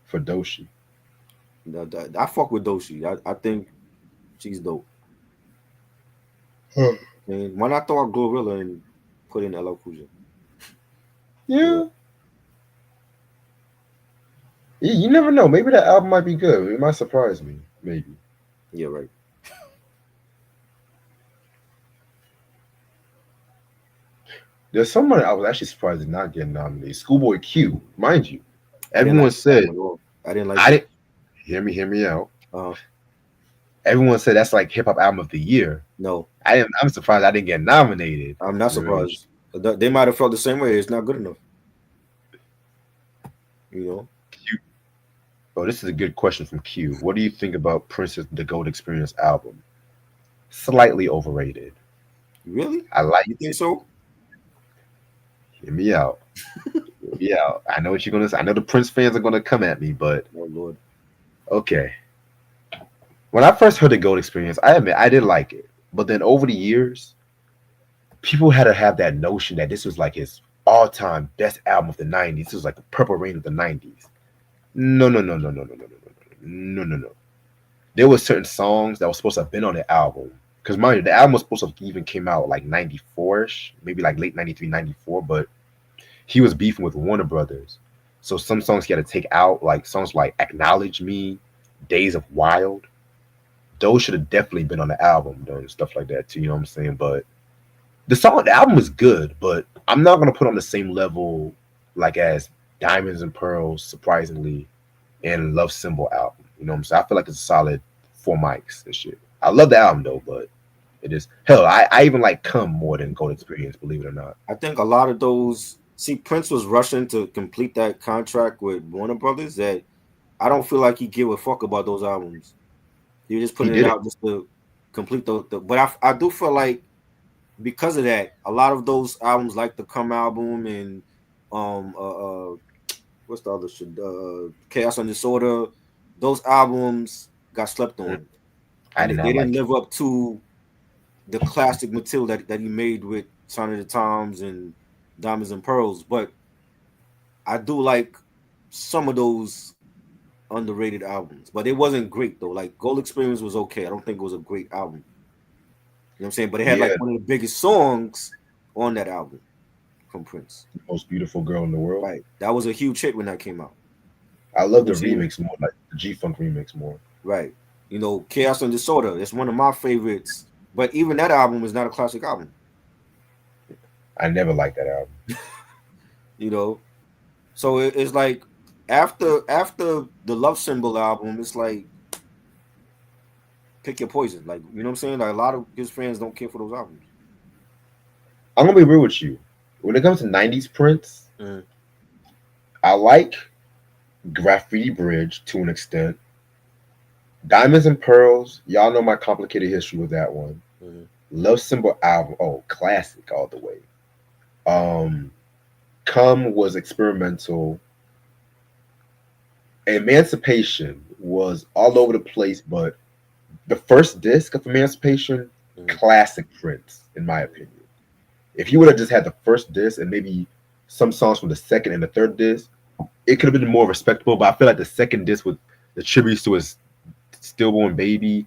for Doshi. I fuck with Doshi. I think she's dope. And why not throw out Glorilla and put in LL Cool J? Yeah. You never know. Maybe that album might be good. It might surprise me. Maybe. Yeah, right. There's someone I was actually surprised did not get nominated. Schoolboy Q, mind you. I didn't Everyone like said that at all. I didn't like I it. didn't hear me out. Uh, Everyone said that's like hip hop album of the year. no, I'm surprised I didn't get nominated. I'm not You know what I mean? surprised. They might have felt the same way. It's not good enough. You know? Q. Oh, this is a good question from Q. What do you think about Prince's The Gold Experience album? Slightly overrated. Really? I like You think it. so? Hear me out. Hear me out. I know what you're gonna say. I know the Prince fans are gonna come at me, but Oh Lord. okay. When I first heard the Gold Experience, I admit I did like it. But then over the years, people had to have that notion that this was like his all-time best album of the 90s. This was like the Purple Rain of the 90s. No, no, no, no, no, no, no, no, no, no, no, no. There were certain songs that were supposed to have been on the album. Because mind you, the album was supposed to have even came out like 94-ish, maybe like late 93, 94, but he was beefing with Warner Brothers. So some songs he had to take out, like songs like Acknowledge Me, Days of Wild. Those should have definitely been on the album, though, and stuff like that too. You know what I'm saying? But the album is good, but I'm not gonna put on the same level like as Diamonds and Pearls, surprisingly, and Love Symbol album. You know what I'm saying? I feel like it's a solid 4 mics and shit. I love the album though, but it is hell. I even like Come more than Gold Experience, believe it or not. I think a lot of those. See, Prince was rushing to complete that contract with Warner Brothers. That I don't feel like he give a fuck about those albums. He was just putting it did it. out just to complete the. But I do feel like because of that, a lot of those albums, like the Come album and what's the other shit? Chaos and Disorder. Those albums got slept on. I did They not didn't like it. live up to the classic material that he made with Sign of the Times and Diamonds and Pearls. But I do like some of those underrated albums. But it wasn't great though. Like Gold Experience was okay. I don't think it was a great album. You know what I'm saying? But it had Yeah, like one of the biggest songs on that album from Prince. the most beautiful girl in the world. Right. That was a huge hit when that came out. I love You know the what I'm saying? remix more, like the G Funk remix more. Right. You know, Chaos and Disorder. It's one of my favorites. But even that album is not a classic album. I never liked that album. You know, so it's like after the Love Symbol album, it's like pick your poison. Like, you know what I'm saying? Like a lot of his fans don't care for those albums. I'm gonna be real with you. When it comes to 90s Prince, Mhm. I like Graffiti Bridge to an extent. Diamonds and Pearls, y'all know my complicated history with that one. Mhm. Love Symbol album, oh, classic all the way. Come was experimental. Emancipation was all over the place, but the first disc of Emancipation, classic Prince, in my opinion. If you would have just had the first disc and maybe some songs from the second and the third disc, it could have been more respectable. But I feel like the second disc with the tributes to his stillborn baby,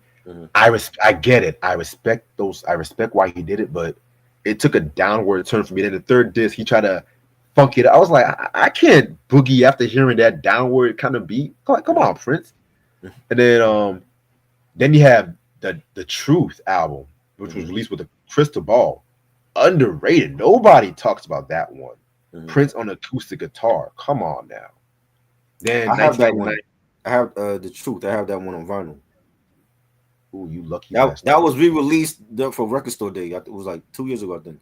I get it. I respect those. I respect why he did it, but it took a downward turn for me. Then the third disc, he tried to funk it. I was like, I can't boogie after hearing that downward kind of beat. Come on, Prince. And then you have the Truth album, which was released with a crystal ball. Underrated. Nobody talks about that one. Prince on acoustic guitar. Come on now. Then I have that 1999. one. I have the truth. I have that one on vinyl. Ooh, you lucky That bastard. was re-released for Record Store Day. It was like 2 years ago, I think.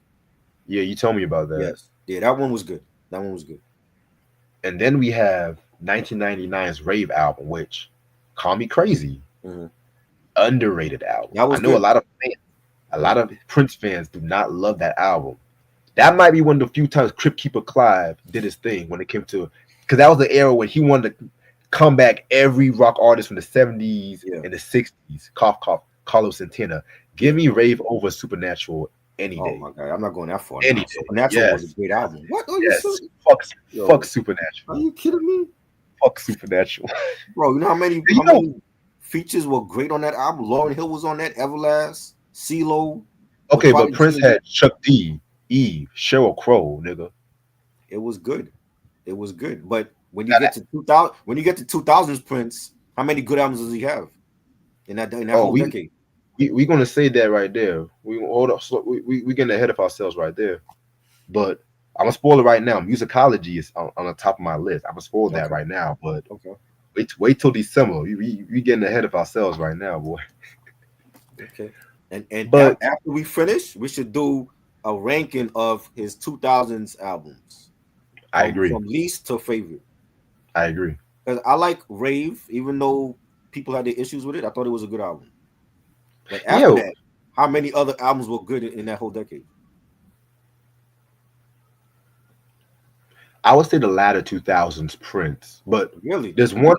Yeah, you told me about that. Yes. Yeah, that one was good. That one was good. And then we have 1999's Rave album, which call me crazy, Hmm. underrated album. That I was know good. a Yeah. lot of Prince fans do not love that album. That might be one of the few times Crypt Keeper Clive did his thing when it came to, because that was the era when he wanted to come back every rock artist from the 70s Yeah. and the 60s. Cough, cough, Carlos Santana. Give Yeah. me Rave over Supernatural any Oh day. my god, I'm not going that far Any now. day. Supernatural was a Yes. great album. What are you Yes. saying? Fuck Yo, are Supernatural. you kidding me? Fuck Supernatural. Bro, you know You how know, many features were great on that album? Lauryn Hill was on that, Everlast, CeeLo, the okay, but Prodigy. Prince had Chuck D, Eve, Sheryl Crow, nigga. It was good. It was good. But when you Now get that, to 2000, when you get to 2000s Prince, how many good albums does he have in that oh, whole decade? we gonna say that right there. We hold up. So we getting ahead of ourselves right there. But I'm gonna spoil it right now. Musicology is on the top of my list. I'm gonna spoil that Okay. right now. But Okay. wait till December. We getting ahead of ourselves right now, boy. Okay. And But after we finish, we should do a ranking of his 2000s albums I agree. from least to favorite. I agree. Because I like Rave, even though people had their issues with it. I thought it was a good album. But after Yeah, that, how many other albums were good in that whole decade? I would say the latter 2000s Prince. But Really? there's one.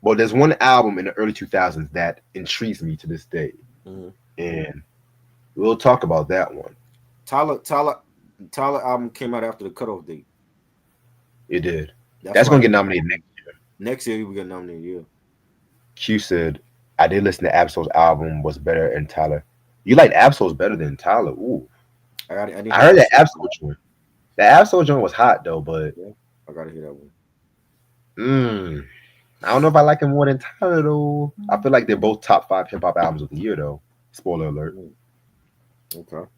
Well, there's one album in the early 2000s that intrigues me to this day, Hmm. and we'll talk about that one. Tyler, Tyler album came out after the cutoff date. It did. That's That's why gonna get nominated next. next year he will get nominated. Yeah, Q said, I did listen to Absol's album was better than Tyler. You like Absol's better than Tyler? Ooh. I didn't I hear heard that that shit. Absol joint. The Absol joint was hot though, but Yeah, I gotta hear that one. mm, I don't know if I like him more than Tyler though. I feel like they're both top 5 hip hop albums of the year though. Spoiler alert. Mm, okay.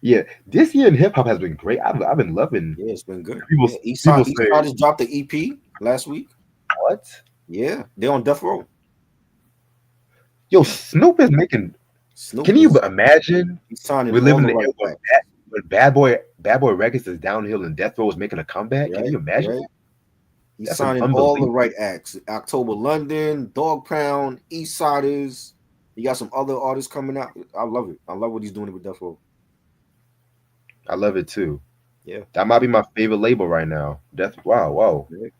Yeah, this year in hip hop has been great. I've been loving Yeah, it's been good. people. Yeah, People Eastside say just dropped the EP last week. what? Yeah, they're on Death Row. Yo, Snoop is making. Snoop Can you is imagine? he's signing We're all living the in the right era acts. when Bad Boy Records is downhill and Death Row is making a comeback. Can Right, you imagine right. that? He's That's an signing all the unbelievable. right acts. October London, Dog Pound, Eastsiders. He got some other artists coming out. I love it. I love what he's doing with Death Row. I love it too. Yeah. That might be my favorite label right now. Death. Wow, wow. Right.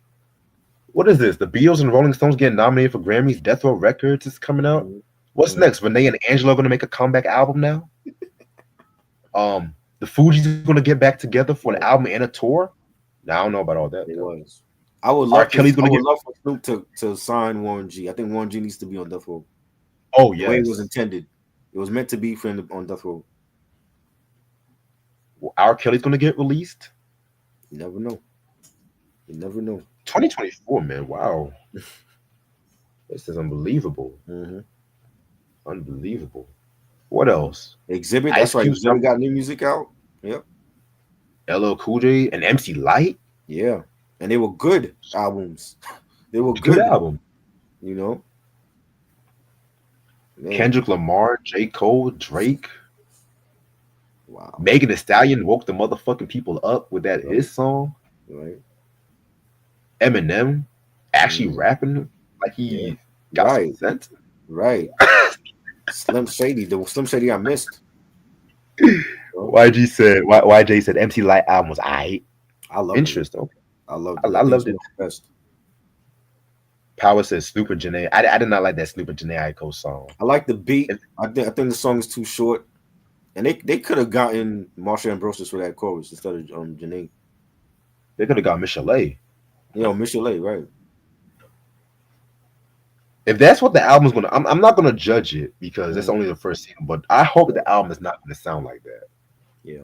What is this? The Beatles and Rolling Stones getting nominated for Grammys. Death Row Records is coming out. Mhm, What's mhm. next? Renee and Angela are gonna make a comeback album now. The Fugees are gonna get back together for an Yeah, album and a tour. Now I don't know about all that it though. was. I would R. love to. Kelly's I gonna would get. love for Snoop to sign Warren G. I think Warren G needs to be on Death Row Oh the way it was yes, intended. It was meant to be for him on Death Row. R. Kelly's gonna get released. You never know. You never know. 2024, man. Wow, this is unbelievable. Hmm. Unbelievable. What else? Exhibit. Ice That's right. Cube, Exhibit got new music out. Yep. LL Cool J, and MC Light. Yeah. And they were good albums. They were Good good. album. You know. Man. Kendrick Lamar, J. Cole, Drake, Wow. Megan Thee Stallion woke the motherfucking people up with that Right. his song. Right. Eminem actually Mhm. rapping like Yeah. he got some Right. sense. Right. Slim Shady. The Slim Shady I missed. So, YG said MC Light album was I I loved it. interesting. Okay. I loved I it. I think it's loved one it. of the best. Power says Snoop and Janae. I did not like that Snoop and Janae Aiko song. I like the beat. If I think the song is too short. And they could have gotten Marsha Ambrosius for that chorus instead of Janae. they could have got Michelet. You know, Michelet, right? If that's what the album's gonna, I'm not gonna judge it because it's Mhm. only the first single. But I hope Right. the album is not gonna sound like that. Yeah.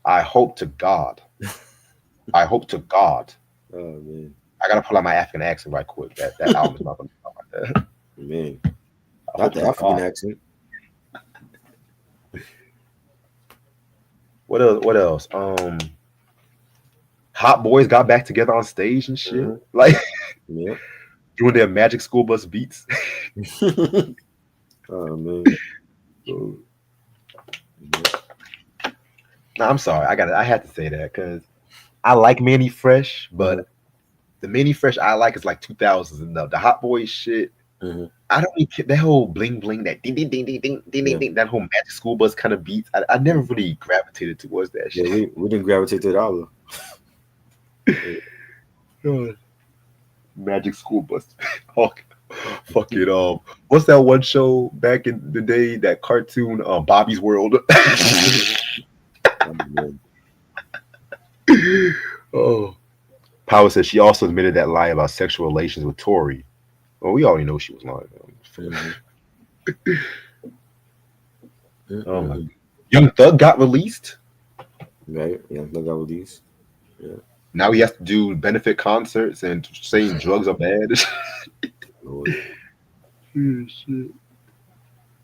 I hope to God. I hope to God. Oh man. I gotta pull out my African accent right quick. That album is not gonna sound like that. Man. I Not hope the to African God. accent. What else? What else? Hot Boys got back together on stage and shit, Mhm. like Yeah. doing their Magic School Bus beats. Oh man. Nah, I'm sorry, I had to say that because I like Manny Fresh, but Mhm. the Manny Fresh I like is like 2000s and the Hot Boys shit. Mhm. I don't even care, that whole bling bling, that ding ding ding ding ding ding ding Yeah. ding, that whole Magic School Bus kind of beats. I never really gravitated towards that Yeah. shit. We didn't gravitate to it either. Magic School Bus. Fuck, fuck it. What's that one show back in the day? That cartoon, Bobby's World. Oh, man. Oh, Power said she also admitted that lie about sexual relations with Tori. Well, we already know she was lying. Mhm. Oh my! Mhm. Young Thug got released. Right. Yeah. Look out with these. Yeah. Now he has to do benefit concerts and saying drugs are bad. Lord. Shit.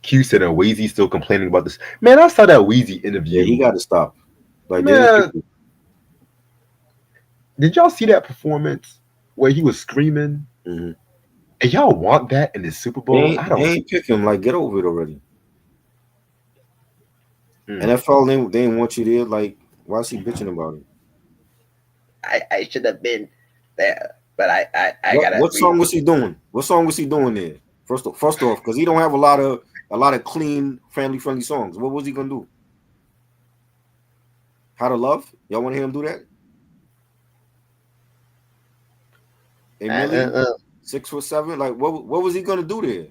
Q said, and Wheezy still complaining about this. Man, I saw that Wheezy Yeah. He interview. got to stop. Like there's Man, people. did y'all see that performance where he was screaming? Mhm. And y'all want that in the Super They Bowl? ain't, I they don't. ain't pick him. Like get over it already. Mm. NFL they didn't want you there. Like why is he bitching about it? I should have been there, but I gotta What read. song was he doing? What song was he doing there? First off, because he don't have a lot of clean, family friendly songs. What was he gonna do? How to Love? Y'all want to hear him do that? A Uh, Millie, uh, uh. 6'7". Like what was he gonna do there?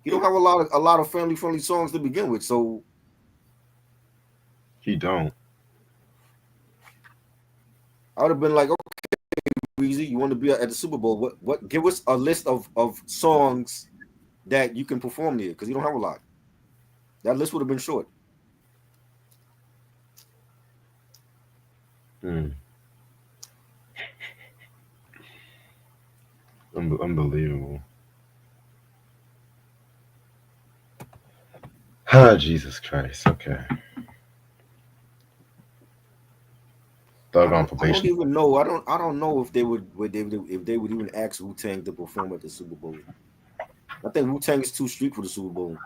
He don't have a lot of family friendly songs to begin with. So He don't. I would have been like, okay, Weezy, you want to be at the Super Bowl? What? Give us a list of songs that you can perform there because you don't have a lot. That list would have been short. Mm. Unbelievable. Ah, Jesus Christ. Okay. I Thug on don't probation. even know. I don't know if they would even ask Wu Tang to perform at the Super Bowl. I think Wu Tang is too street for the Super Bowl.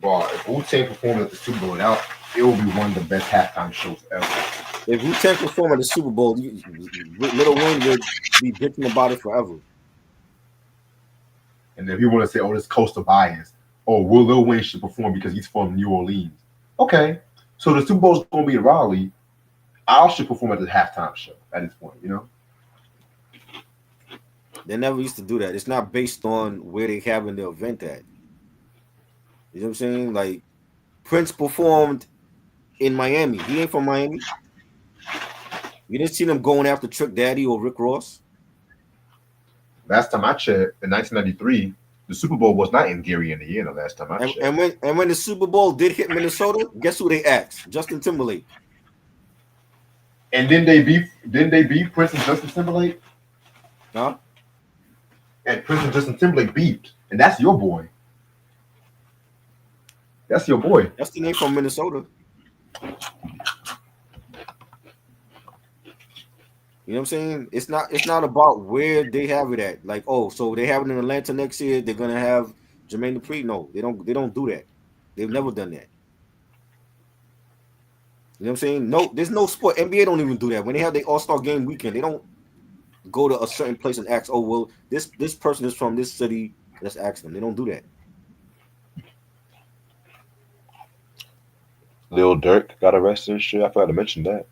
Bro, if Wu Tang performed at the Super Bowl, it will be one of the best halftime shows ever. If Wu Tang perform at the Super Bowl, Little Wayne would be bitching about it forever. And if you want to say, oh, this coastal bias, oh, Will Lil Wayne should perform because he's from New Orleans. Okay. So the Super Bowl's going to be in Raleigh. I should perform at the halftime show at this point, you know? They never used to do that. It's not based on where they having the event at. You know what I'm saying? Like Prince performed in Miami. He ain't from Miami. You didn't see them going after Trick Daddy or Rick Ross. Last time I checked, in 1993, the Super Bowl was not in Gary, Indiana, last time I And, checked. and when the Super Bowl did hit Minnesota, guess who they asked? Justin Timberlake. And then they beef Prince and Justin Timberlake? Huh? And Prince and Justin Timberlake beefed. And that's your boy. That's your boy. Justin ain't from Minnesota. You know what I'm saying? It's not about where they have it at. Like, oh, so they have it in Atlanta next year, they're gonna have Jermaine Dupri. No, they don't do that. They've never done that. You know what I'm saying? No, there's no sport. NBA don't even do that. When they have the All-Star game weekend, they don't go to a certain place and ask, oh, well, this person is from this city. Let's ask them. They don't do that. Lil Durk got arrested and shit. I forgot to mention that.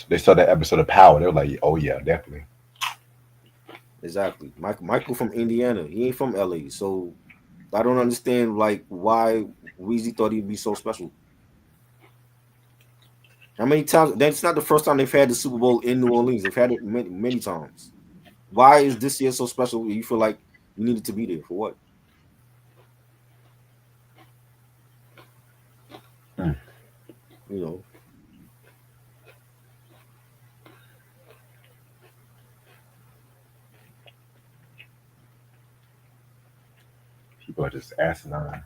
They saw that episode of Power. They were like, oh, yeah, definitely. Exactly. Michael from Indiana. He ain't from LA. So I don't understand like why Weezy thought he'd be so special. How many times? That's not the first time they've had the Super Bowl in New Orleans. They've had it many, many times. Why is this year so special? You feel like you needed to be there for what? Mm. You know, People are just asinine.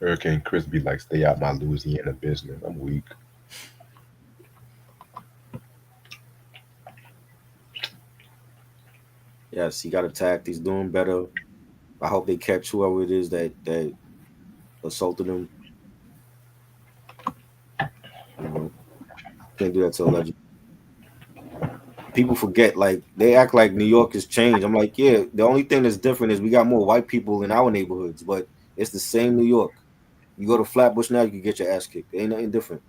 Hurricane Chris be like, stay out my Louisiana business. I'm weak. Yes, he got attacked. He's doing better. I hope they catch whoever it is that assaulted him. You know, can't do that to a legend. People forget, like they act like New York has changed. I'm like, yeah, the only thing that's different is we got more white people in our neighborhoods, but it's the same New York. You go to Flatbush now, you can get your ass kicked. Ain't nothing different.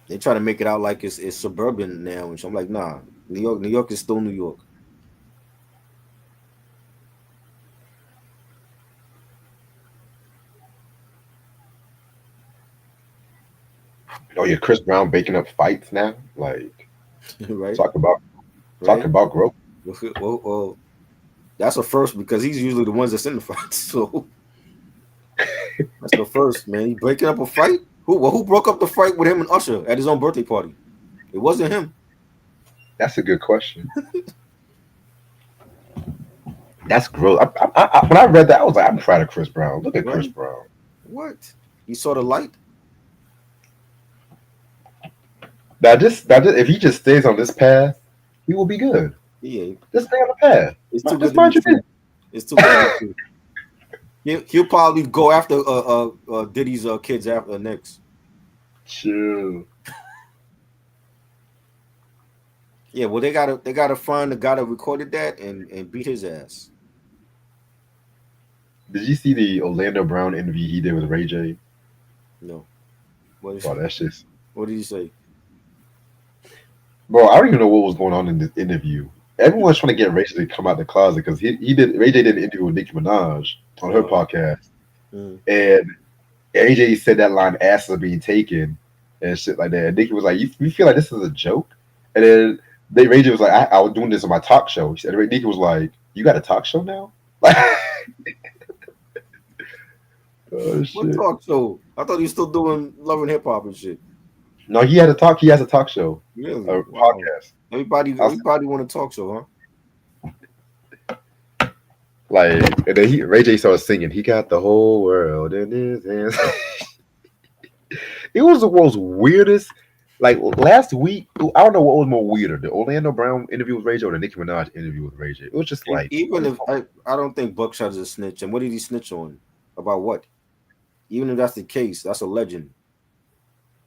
They try to make it out like it's suburban now, and so I'm like, nah, New York is still New York. Oh yeah, Chris Brown baking up fights now. Like Right, talk about talk right. about growth. Well, that's a first because he's usually the ones that's in the fight. So that's the first, man. He breaking up a fight. Who broke up the fight with him and Usher at his own birthday party? It wasn't him. That's a good question. That's growth. When I read that, I was like, I'm proud of Chris Brown. Look at Chris Right? Brown. What? He saw the light. If he just stays on this path, he will be good. Yeah, Just stay on the path. it's too good Just to be mind your true. business. It's too good to be true. He'll probably go after Diddy's kids after next. Chill. Yeah, well they gotta find the guy that recorded that and beat his ass. Did you see the Orlando Brown interview he did with Ray J? No. What is Bro, that's just what did he say? bro. I don't even know what was going on in this interview. Everyone's trying to get Ray J to come out the closet because Ray J did an interview with Nicki Minaj on her podcast, Mm. and AJ said that line "asses are being taken" and shit like that. And Nicki was like, "You feel like this is a joke?" And then Ray J was like, I was doing this on my talk show." And Nicki was like, "You got a talk show now?" Like, oh What shit. talk show? I thought he was still doing Love and Hip Hop and shit. No, he had a talk. He has a talk show, Really? a Wow. podcast. Everybody want to talk show, huh? Like, and then Ray J started singing. He got the whole world in his hands. It was the most weirdest. Like last week, I don't know what was more weirder: the Orlando Brown interview with Ray J or the Nicki Minaj interview with Ray J. It was just like, Even if I don't think Buckshot is a snitch. And what did he snitch on? About what? Even if that's the case, that's a legend.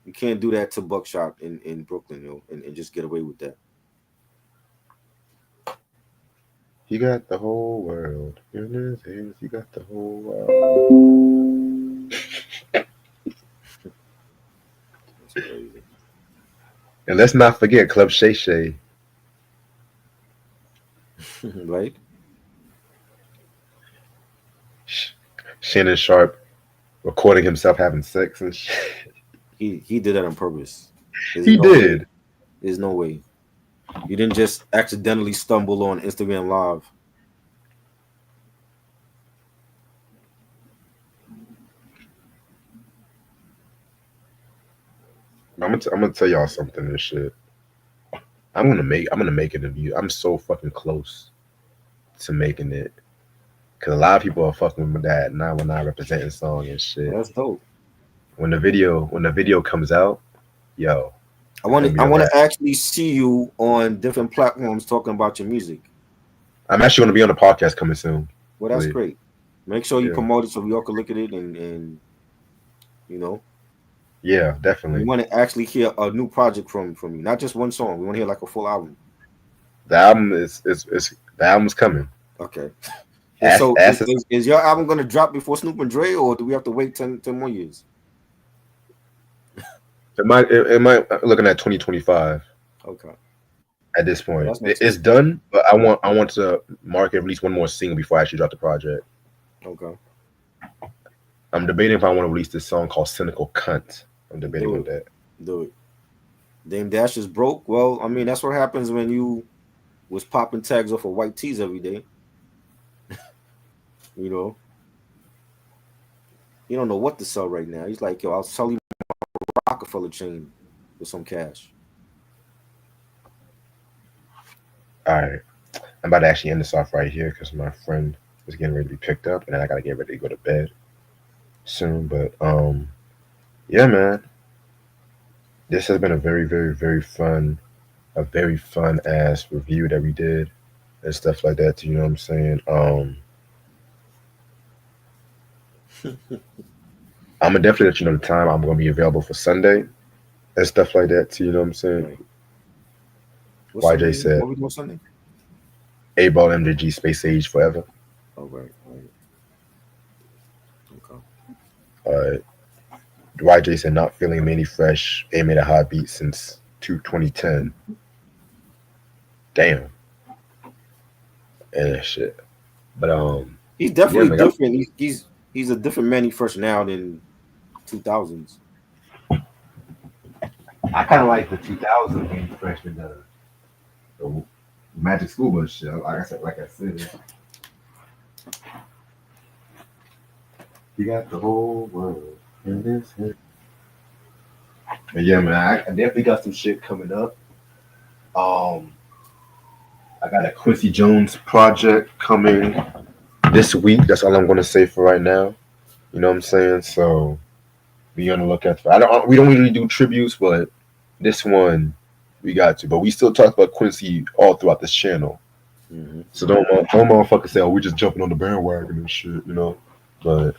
You can't do that to Buckshot in Brooklyn, and just get away with that. he got the whole world in his hands. He got the whole world. That's crazy. And let's not forget Club Shay Shay. Right? Shannon Sharp recording himself having sex and shit. He did that on purpose. He did. There's no way. You didn't just accidentally stumble on Instagram Live. I'm gonna tell y'all something. This shit. I'm gonna make it a view. I'm so fucking close to making it. Cause a lot of people are fucking with that 919 representing song and shit. That's dope. When the video comes out, yo, I it's want gonna be to I the want last. to actually see you on different platforms talking about your music. I'm actually gonna be on the podcast coming soon. Well, that's Wait. great. Make sure you Yeah. promote it so we all can look at it and you know Yeah, we definitely. want to actually hear a new project from you, not just one song. We want to hear like a full album. The album is the album's coming. Okay. And Ask, so ask is your album going to drop before Snoop and Dre, or do we have to wait 10 more years? it might looking at 2025 Okay. at this Well, point. that's next It's year. done, but I want to market at least one more single before I actually drop the project. Okay. I'm debating if I want to release this song called "Cynical Cunt." I'm debating Do on it. that. Do it. Dame Dash is broke. Well, I mean, that's what happens when you was popping tags off of white tees every day. You know, he don't know what to sell right now. He's like, yo, I'll sell you a Rockefeller chain with some cash. All right, I'm about to actually end this off right here because my friend It's getting ready to be picked up, and then I gotta get ready to go to bed soon. But yeah, man, this has been a very, very, very fun, a very fun ass review that we did and stuff like that. You know what I'm saying? I'm gonna definitely let you know the time I'm gonna be available for Sunday and stuff like that. Too, you know what I'm saying? Right. What's YJ Sunday? said, What we doing Sunday? "A ball MJG Space Age forever." Oh, right. Right. Okay. Uh, YJ said, "Not feeling many fresh. A made a hot beat since 2010. Damn, and that shit." But He's yeah, definitely man, different. He's a different Manny Fresh now than 2000s. I kind of like the 2000 Manny Fresh than the Magic School Bus shit. Like I said, you got the whole world in this head. But yeah, man, I definitely got some shit coming up. Um, I got a Quincy Jones project coming this week. That's all I'm gonna say for right now. You know what I'm saying? So be on the lookout for. We don't really do tributes, but this one we got to. But we still talk about Quincy all throughout this channel. Mm-hmm. So don't motherfuckers say, "Oh, we just jumping on the bandwagon and shit," you know. But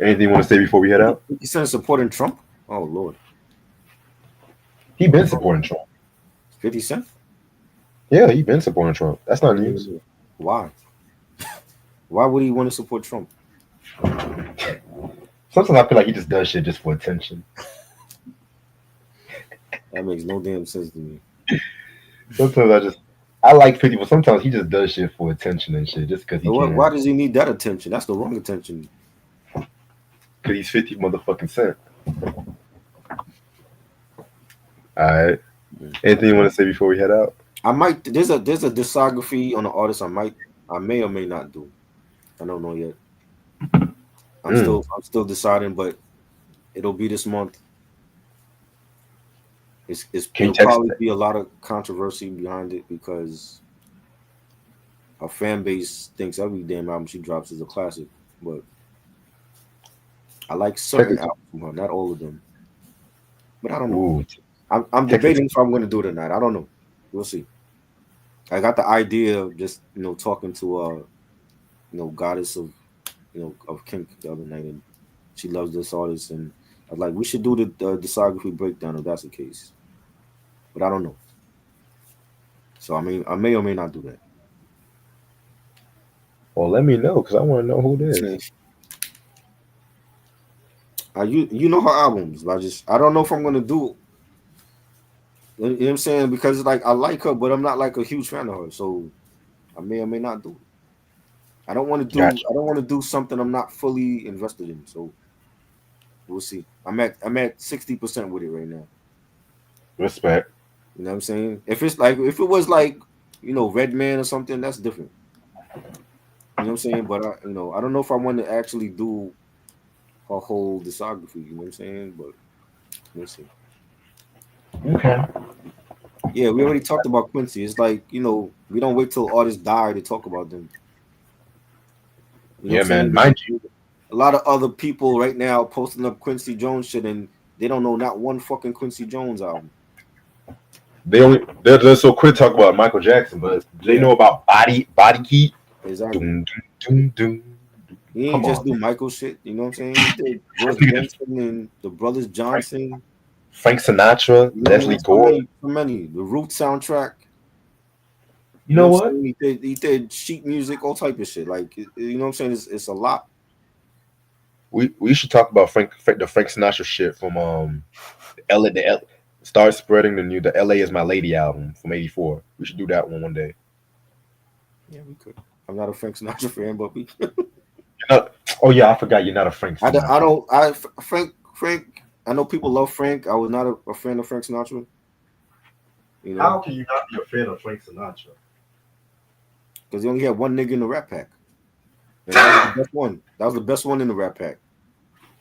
anything you want to say before we head out? He said supporting Trump. Oh Lord, He been supporting Trump. 50 Cent. Yeah, he been supporting Trump. That's not news. Why? Why would he want to support Trump? Sometimes I feel like he just does shit just for attention. That makes no damn sense to me. Sometimes I like 50, but sometimes he just does shit for attention and shit just because he can. Why does he need that attention? That's the wrong attention. Because he's 50 motherfucking cent. All right. Anything you want to say before we head out? I might. There's a discography on the artist. I may or may not do. I don't know yet. I'm still deciding, but it'll be this month. It'll probably be a lot of controversy behind it because our fan base thinks every damn album she drops is a classic. But I like certain albums from her, not all of them. But I don't know. I'm debating if I'm going to do it or not. I don't know. We'll see. I got the idea of just talking to goddess of of kink the other night, and she loves this artist, and I was like, we should do the discography breakdown if that's the case. But I don't know. So I mean, I may or may not do that. Well, let me know because I want to know who it is. You know her albums, but I don't know if I'm gonna do. You know what I'm saying? Because like I like her, but I'm not like a huge fan of her, so I may or may not do it. I don't want to do. Gotcha. I don't want to do something I'm not fully invested in. So we'll see. I'm at 60% with it right now. Respect. You know what I'm saying? If it was like Redman or something, that's different. You know what I'm saying? But I don't know if I want to actually do her whole discography. You know what I'm saying? But we'll see. Okay. Yeah, we already talked about Quincy. It's like we don't wait till artists die to talk about them. Yeah, man. Mind you, a lot of other people right now posting up Quincy Jones shit, and they don't know not one fucking Quincy Jones album. They're so quick to talk about Michael Jackson, but they know about Body Heat. Exactly. Doom, doom, doom, he ain't just do Michael shit. You know what I'm saying? He did George Benson and the Brothers Johnson, Frank Sinatra, Leslie Gore. So many. The Root soundtrack. You know what? He did sheet music, all type of shit. Like you know what I'm saying? It's a lot. We should talk about the Frank Sinatra shit from LA. Start spreading the LA Is My Lady album from '84. We should do that one day. Yeah, we could. I'm not a Frank Sinatra fan, but we could. Oh yeah, I forgot you're not a Frank Sinatra. Frank. I know people love Frank. I was not a fan of Frank Sinatra. How can you not be a fan of Frank Sinatra? Because he only had one nigga in the Rat Pack. And that was the best one. That was the best one in the Rat Pack.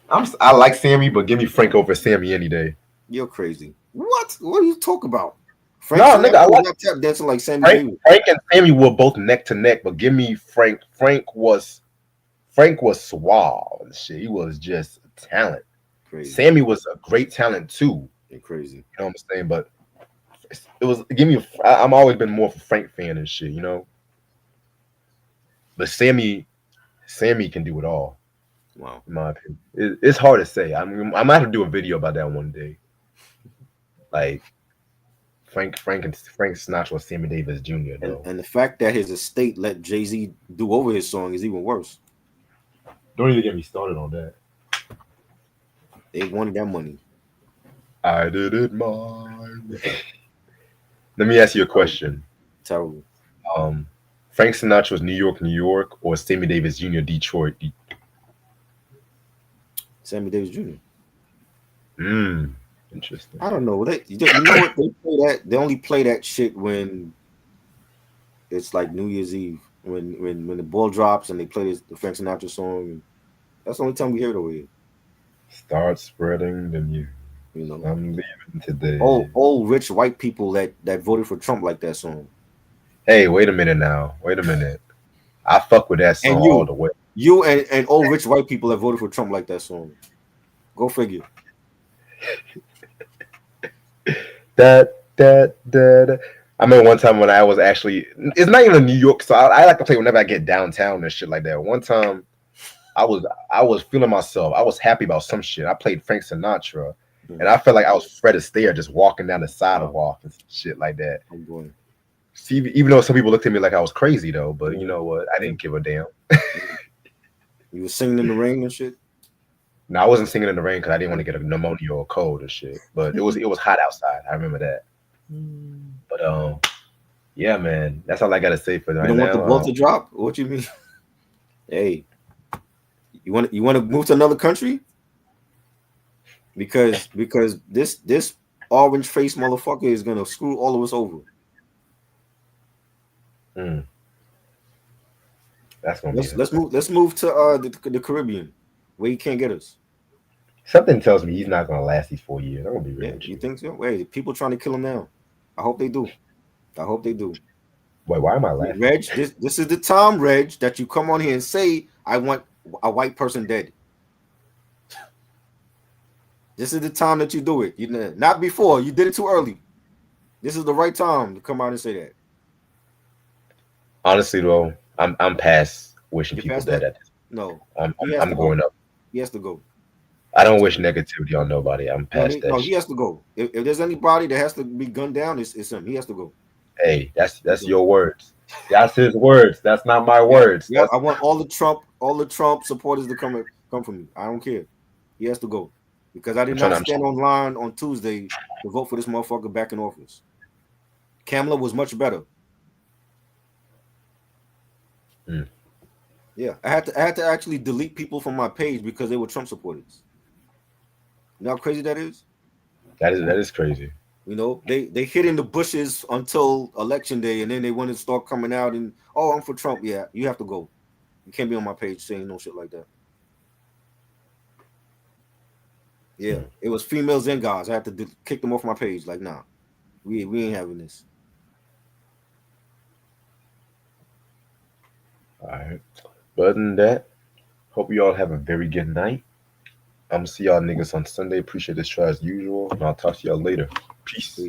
I like Sammy, but give me Frank over Sammy any day. You're crazy. What? What are you talking about? Frank No, nigga, I Sinatra was like not tap dancing like Sammy Frank. Davis. Frank and Sammy were both neck to neck, but give me Frank. Frank was suave and shit. He was just a talent. Crazy. Sammy was a great talent too. They're crazy. You know what I'm saying? But it was give me. I'm always been more of a Frank fan and shit. You know. But Sammy can do it all. Wow. In my opinion, it's hard to say. I might have to do a video about that one day. Like Frank Sinatra was Sammy Davis Jr. though. And the fact that his estate let Jay-Z do over his song is even worse. Don't even get me started on that. They wanted that money. I did it mine. Let me ask you a question. Terrible. Frank Sinatra was New York, or Sammy Davis Jr. Detroit? Sammy Davis Jr. Interesting. I don't know. You know what? They play that. They only play that shit when it's like New Year's Eve, when the ball drops and they play the Frank Sinatra song. That's the only time we hear it over here. Start spreading the news. You know, I'm leaving today. Old rich white people that voted for Trump like that song. Hey, wait a minute now. Wait a minute. I fuck with that song And all the way. You and old rich white people that voted for Trump like that song. Go figure. That. I remember one time when I was actually, it's not even in New York, so I like to play whenever I get downtown and shit like that. One time, I was feeling myself. I was happy about some shit. I played Frank Sinatra, and I felt like I was Fred Astaire just walking down the sidewalk and shit like that. I'm going. See, even though some people looked at me like I was crazy though, but you know what? I didn't give a damn. You were singing in the rain and shit. No, I wasn't singing in the rain because I didn't want to get a pneumonia or a cold and shit. But it was hot outside. I remember that. But yeah, man, that's all I gotta say for right now. You don't want the ball to drop? What you mean? Hey, you want to move to another country? Because this orange faced motherfucker is gonna screw all of us over. That's gonna let's move to the Caribbean, where he can't get us. Something tells me he's not gonna last these 4 years. I'm gonna be real. You think so? Wait, people trying to kill him now. I hope they do. Wait, why am I laughing? Reg, this is the time, Reg, that you come on here and say I want a white person dead. This is the time that you do it. You know, not before. You did it too early. This is the right time to come out and say that. Honestly, though, I'm past wishing You're people past dead. that? At this. No, I'm growing up. He has to go. I don't wish negativity on nobody. I'm past that. No, he has to go. If there's anybody that has to be gunned down, it's him. He has to go. Hey, that's your words. That's his words. That's not my words. Yeah, I want all the Trump supporters to come for me. I don't care. He has to go because I did not stand online on Tuesday to vote for this motherfucker back in office. Kamala was much better. Yeah, I had to actually delete people from my page because they were Trump supporters. You know how crazy that is? That is crazy. You know, they hid in the bushes until election day, and then they want to start coming out and, oh, I'm for Trump. Yeah, you have to go. You can't be on my page saying no shit like that. Yeah, it was females and guys. I had to kick them off my page. Like, nah, we ain't having this. All right. But other than that, hope you all have a very good night. I'm gonna see y'all niggas on Sunday. Appreciate this try as usual, and I'll talk to y'all later. Peace.